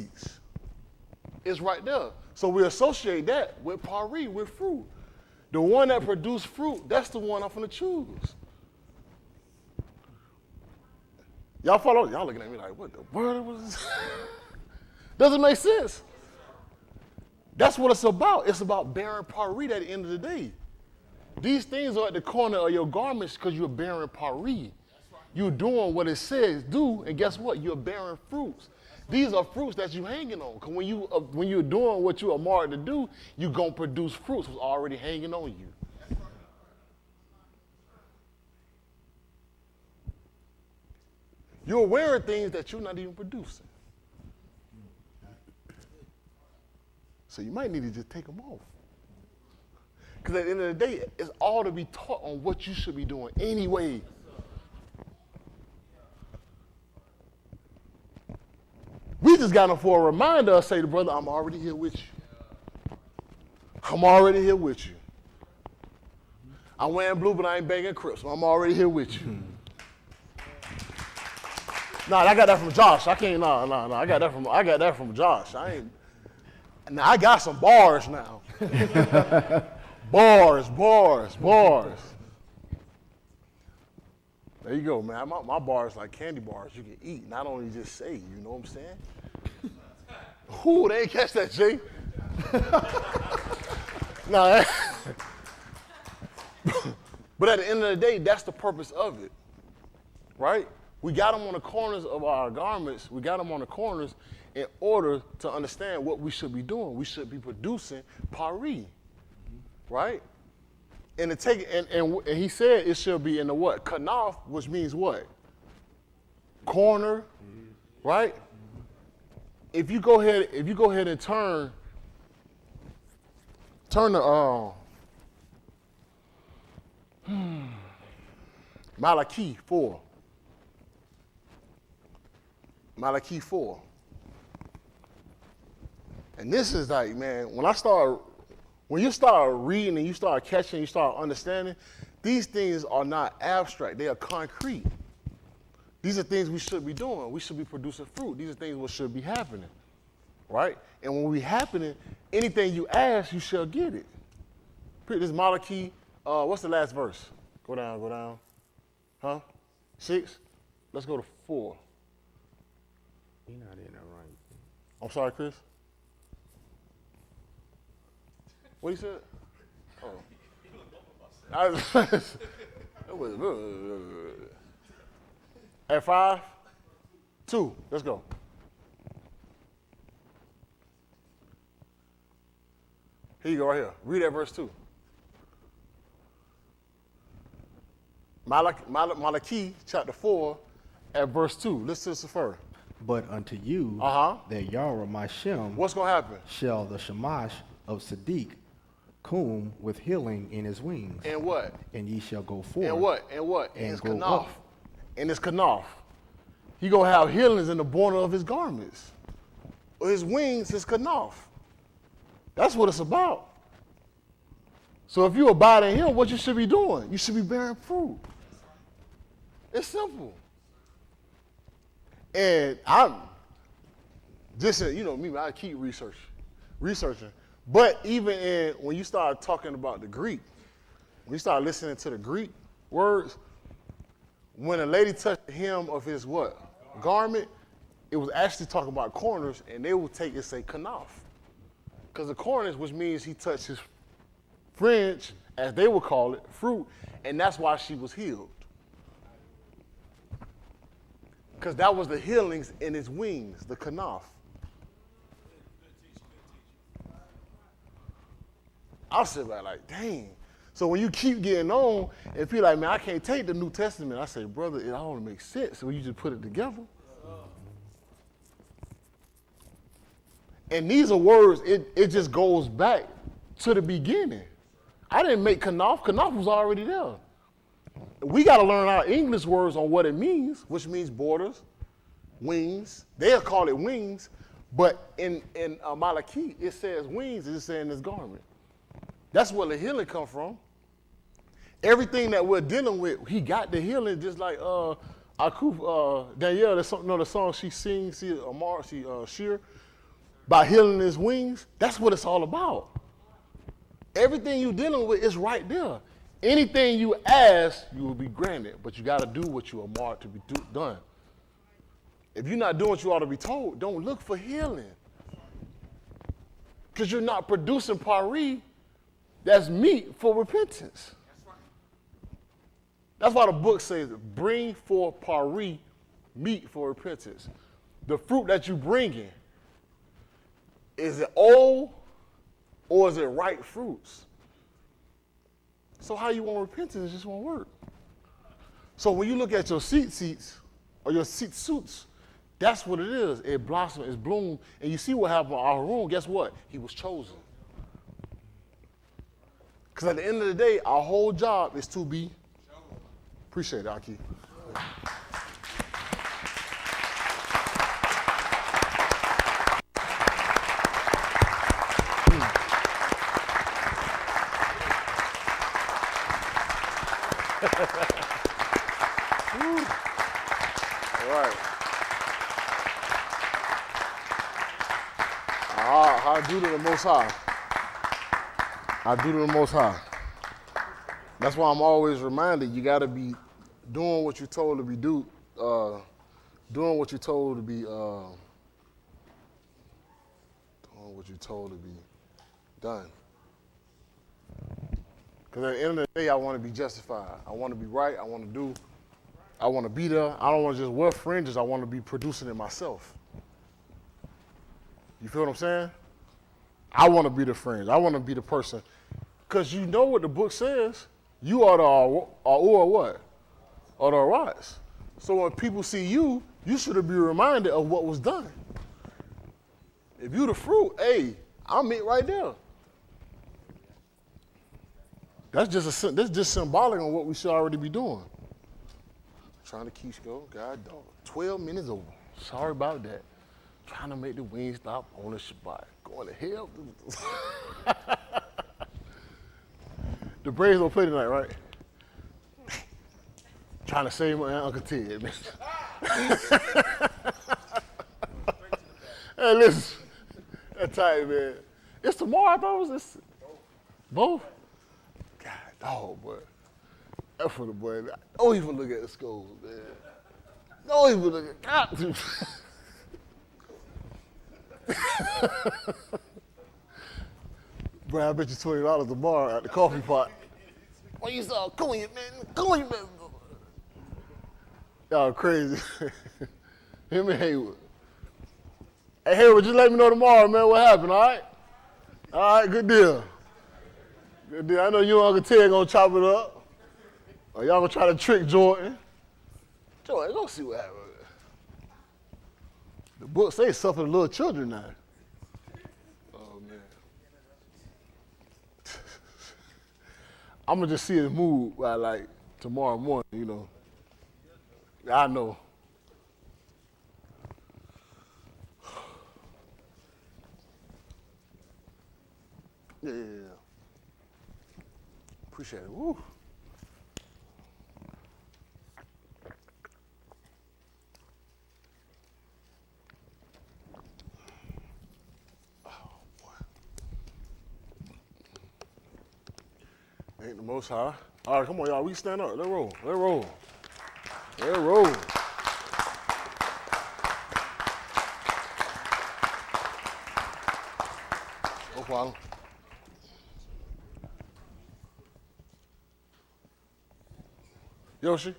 It's right there. So we associate that with pari, with fruit. The one that produced fruit, that's the one I'm going to choose. Y'all follow? Y'all looking at me like, what the word was this? Doesn't make sense. That's what it's about. It's about bearing pari at the end of the day. These things are at the corner of your garments because you're bearing pari. You're doing what it says do, and guess what? You're bearing fruits. These are fruits that you're hanging on. Because when you're doing what you are marked to do, you're going to produce fruits that's already hanging on you. You're wearing things that you're not even producing. So you might need to just take them off. Because at the end of the day, it's all to be taught on what you should be doing anyway. We just got them for a reminder, say to brother, I'm already here with you. I'm already here with you. I'm wearing blue, but I ain't banging Crips. I'm already here with you. Nah, I got that from Josh. I can't. No. I got that from Josh. Now I got some bars now. bars. There you go, man. My bars like candy bars you can eat, not only just say. You know what I'm saying? Ooh, they ain't catch that, Jay. No. But at the end of the day, that's the purpose of it, right? We got them on the corners of our garments. We got them on the corners in order to understand what we should be doing. We should be producing pari, right? And he said it should be in the what? Kanaf, which means what? Corner, right? If you go ahead and turn the Malachi 4. Malachi 4. And this is like, man, when you start reading and you start catching, you start understanding, these things are not abstract, they are concrete. These are things we should be doing. We should be producing fruit. These are things that should be happening, right? And when we happening, anything you ask, you shall get it. This Malachi, what's the last verse? Go down. Huh? 6? Let's go to 4. You're not in there right. I'm sorry, Chris. What he said? Oh. At 5? 2. Let's go. Here you go, right here. Read that verse 2. Malachi chapter 4 at verse 2. Listen to this first. But unto you, that Yahuah my Shem, What's going to happen? shall the Shamash of Sadiq come with healing in his wings. And what? And ye shall go forth. And what? And what? And In his go kanaf. up. In his kanaf. He going to have healings in the border of his garments. Or his wings, his kanaf. That's what it's about. So if you abide in him, what you should be doing? You should be bearing fruit. It's simple. And I'm just, you know me, I keep researching. But even when you start talking about the Greek, when you start listening to the Greek words, when a lady touched the hem of his what? Garment, it was actually talking about corners, and they would take it and say kanaf. Because the corners, which means he touched his fringe, as they would call it, fruit, and that's why she was healed. Because that was the healings in his wings, the kanaf. I'll sit back like, dang. So when you keep getting on, and feel like, man, I can't take the New Testament, I say, brother, it all makes sense when you just put it together. And these are words, it just goes back to the beginning. I didn't make kanaf. Kanaf was already there. We got to learn our English words on what it means, which means borders, wings. They'll call it wings, but in Malachi, it says wings, it's saying this garment. That's where the healing come from. Everything that we're dealing with, he got the healing, just like Danielle, the song she sings, Sheer, by healing his wings. That's what it's all about. Everything you're dealing with is right there. Anything you ask, you will be granted, but you got to do what you are marked to be done. If you're not doing what you ought to be told, don't look for healing. Because you're not producing pari that's meat for repentance. That's why the book says, bring forth pari, meat for repentance. The fruit that you're bringing, is it old or is it ripe fruits? So how you want repentance, it just won't work. So when you look at your seats or your seat suits, that's what it is. It blossomed, it bloomed, and you see what happened with Aharon. Guess what? He was chosen. Because at the end of the day, our whole job is to be. Appreciate it, Aki. All right. I do to the Most High. I do to the Most High. That's why I'm always reminded you got to be doing what you're told to be doing what you're told to be doing what you're told to be done. Because at the end of the day, I want to be justified. I want to be right. I want to be there. I don't want to just wear fringes. I want to be producing it myself. You feel what I'm saying? I want to be the fringe. I want to be the person. Because you know what the book says. You are the or what? Or the Arats. So when people see you, you should be reminded of what was done. If you the fruit, hey, I'm it right there. That's just symbolic on what we should already be doing. Trying to keep going, God dog. 12 minutes over. Sorry about that. Trying to make the wings stop on the Shabbat. Going to hell. The Braves don't play tonight, right? Trying to save my Uncle Ted, man. Hey, listen. That's tight, man. It's tomorrow, I thought it was this. Both? God, dog, boy. That's for the boy. Don't even look at the scores, man. Don't even look at God. Bro, I bet you $20 tomorrow at the coffee pot. What you saw? Come on, man. Come on, man. Y'all crazy. Him and Haywood. Hey, Haywood, just let me know tomorrow, man, what happened, all right? All right, good deal. Good deal. I know you and Uncle Ted gonna chop it up. Or y'all gonna try to trick Jordan. Jordan, go see what happened. The book says suffer the little children now. Oh, man. I'm going to just see his mood by, like, tomorrow morning, you know. I know. Yeah. Appreciate it. Woo. Ain't the most high. All right, come on, y'all. We stand up. Let's roll. Let's roll. Let's roll. No problem. Yoshi?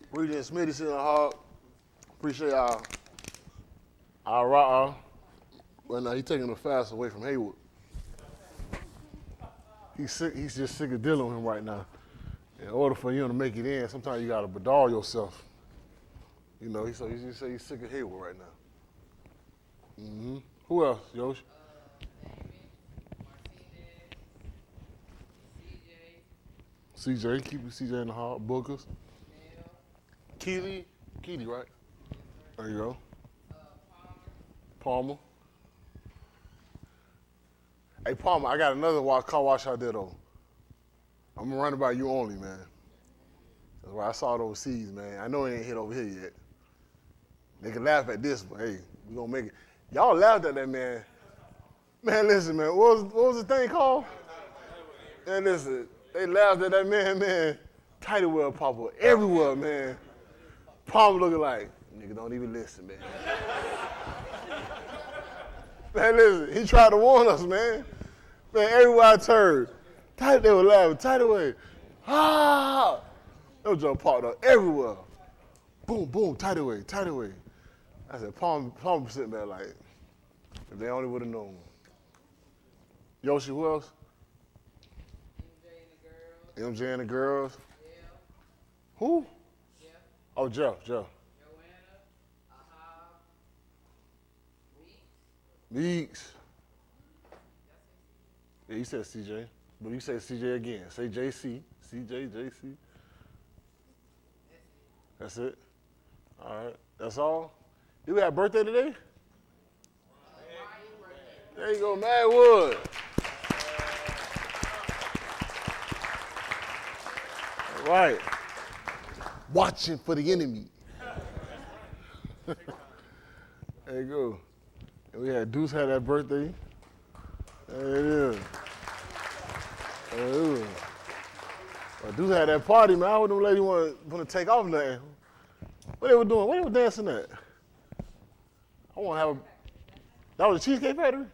Appreciate Smitty sitting hard. Appreciate our Ra'ah. Well, now he's taking the fast away from Haywood. He's sick. He's just sick of dealing with him right now. In order for you to make it in, sometimes you gotta bedar yourself. You know, so he just say he's sick of Haywood right now. Mm-hmm. Who else, Yosh? CJ, keep CJ in the heart. Bookers. Keely, right? There you go. Palmer. Hey, Palmer, I got another car wash out there, though. I'm going to run it by you only, man. That's why I saw it overseas, man. I know it ain't hit over here yet. They can laugh at this, but hey, we going to make it. Y'all laughed at that, man. Man, listen, man, what was the thing called? Man, listen, they laughed at that man. Title well pop up everywhere, man. Palmer looking like, nigga, don't even listen, man. Man, listen, he tried to warn us, man. Man, everywhere I turned, they were laughing, tight away. Ah! Those jump popped up everywhere. Boom, boom, tight away. I said, Palmer sitting there like, if they only would have known. Yoshi, who else? MJ and the girls. Yeah. Who? Jeff. Oh, Jeff. Joanna, Meeks. Yeah, you said CJ, but you said CJ again. Say JC. CJ, JC. That's it? All right. That's all? Do we have birthday today? There you go, Madwood. All right. Watching for the enemy. There you go. And we had Deuce had that birthday. There it is. Well, Deuce had that party, man. I wouldn't let him want to take off nothing. What they were doing? What they were dancing at? I want to have a... That was a Cheesecake Factory?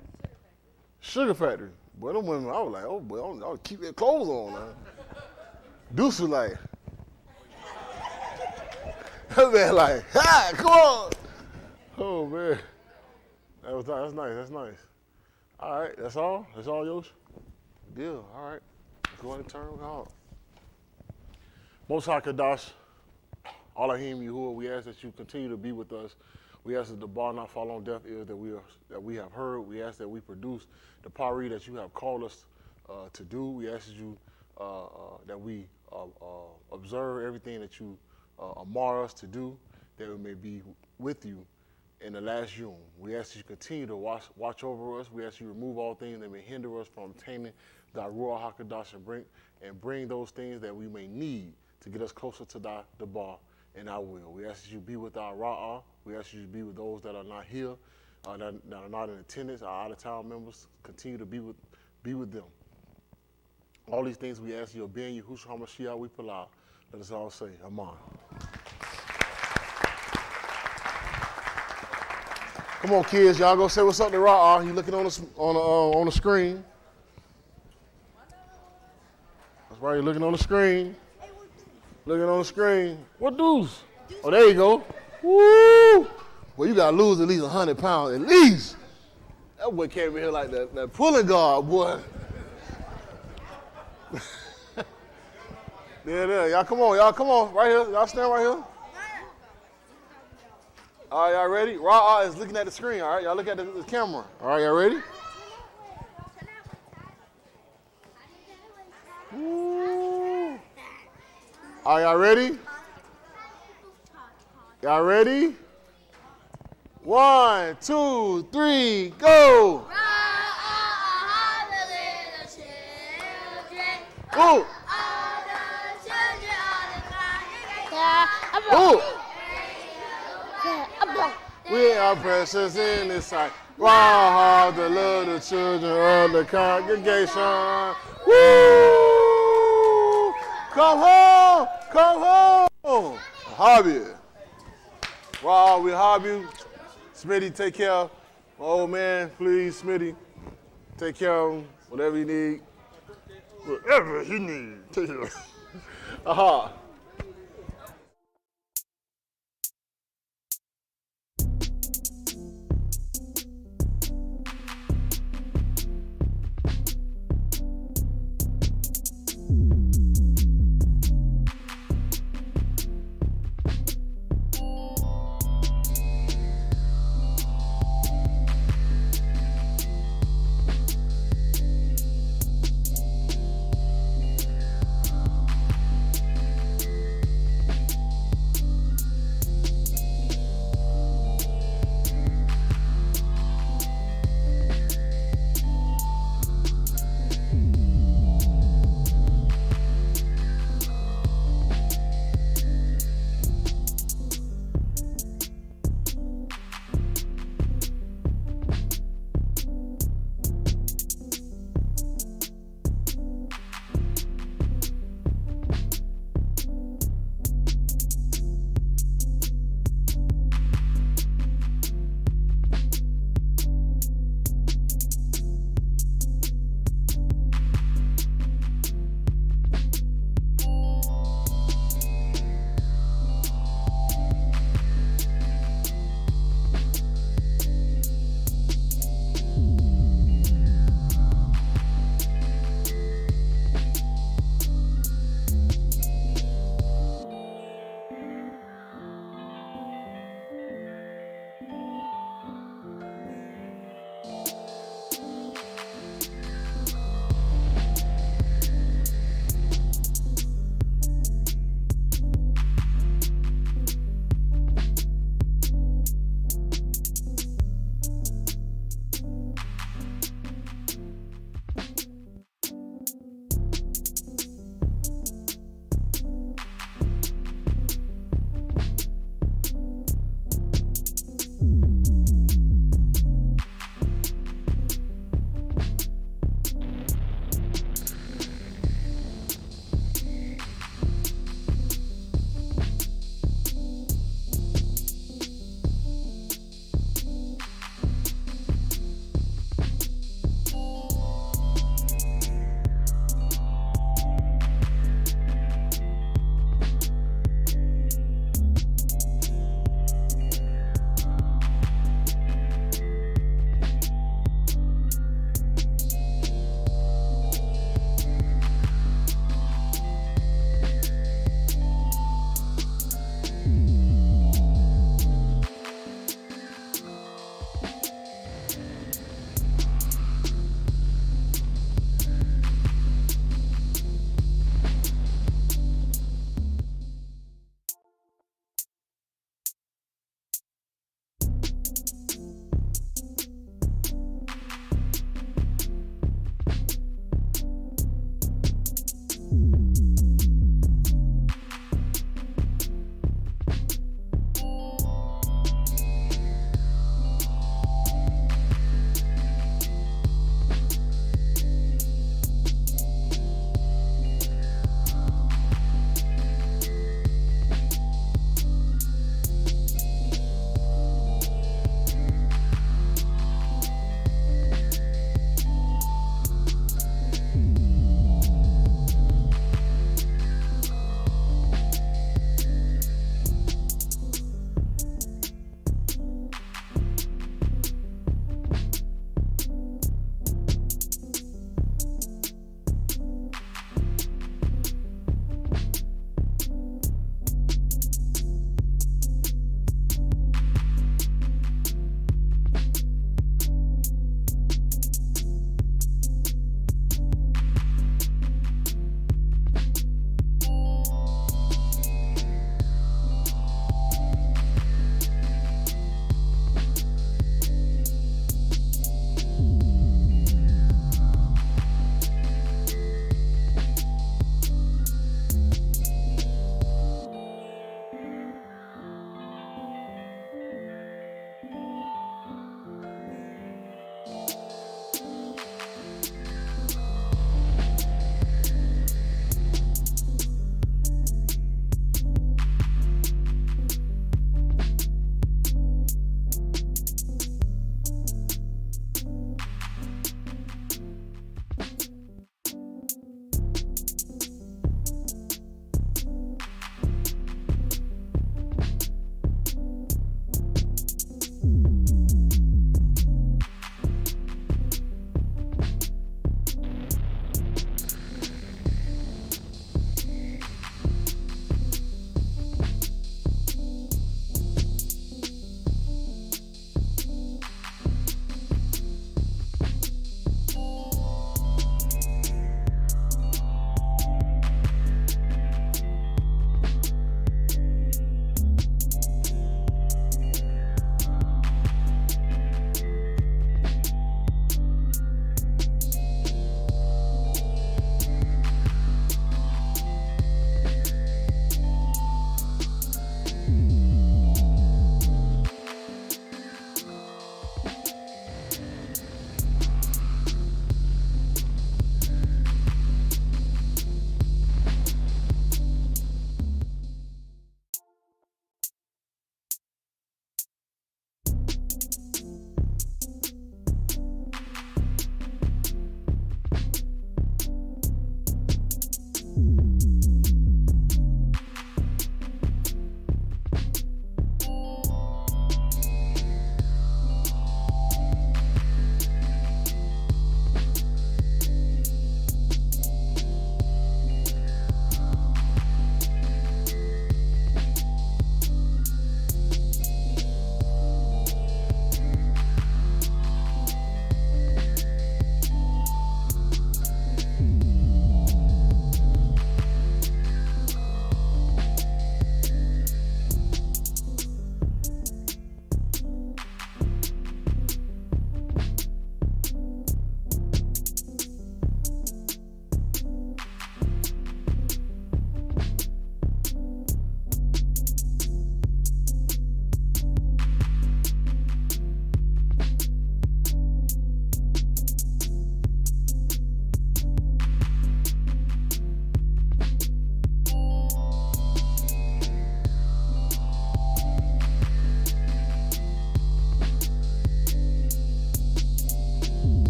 Sugar Factory. Boy, them women, I was like, oh, boy, I'll keep their clothes on, man. Deuce was like... That man like, ha, come on. Oh, man. That's nice. All right, that's all? That's all, Yosh? Deal, all right. Let's go ahead and turn it on. Most High Kadash, Elohim Yahuah, we ask that you continue to be with us. We ask that the bar not fall on deaf ears that we have heard. We ask that we produce the pari that you have called us to do. We ask that you that we observe everything that you amar us to do, that we may be with you in the last Yom. We ask that you continue to watch over us. We ask you remove all things that may hinder us from obtaining thy Ruach HaKadosh and bring those things that we may need to get us closer to the bar and our will. We ask that you be with our Ra'ah. We ask you to be with those that are not here, that are not in attendance, our out-of-town members. Continue to be with them. All these things we ask you, obeying Yahushua HaMashiach, we palau. Let us all say, Amen. Come on, kids, y'all go say what's up to Ra'ah. You looking on the screen. That's right, you're looking on the screen. Looking on the screen. What dudes? Oh, there you go. Woo! Well, you gotta lose at least 100 pounds, at least. That boy came in here like that pulling guard, boy. There. Y'all come on, right here. Y'all stand right here. All right, y'all ready? Raw is looking at the screen, all right? Y'all look at the camera. All right, y'all ready? Woo. All right, y'all ready? Y'all ready? 1, 2, 3, go! Ooh! Ooh! We are precious in His sight. Raw, the little children of the congregation. Woo! Come home! Come home! Hobby. Raw, we hobby you. Smitty, take care of my old man, please, Smitty. Take care of him, whatever you need. Whatever he needs. Take care of him. Aha.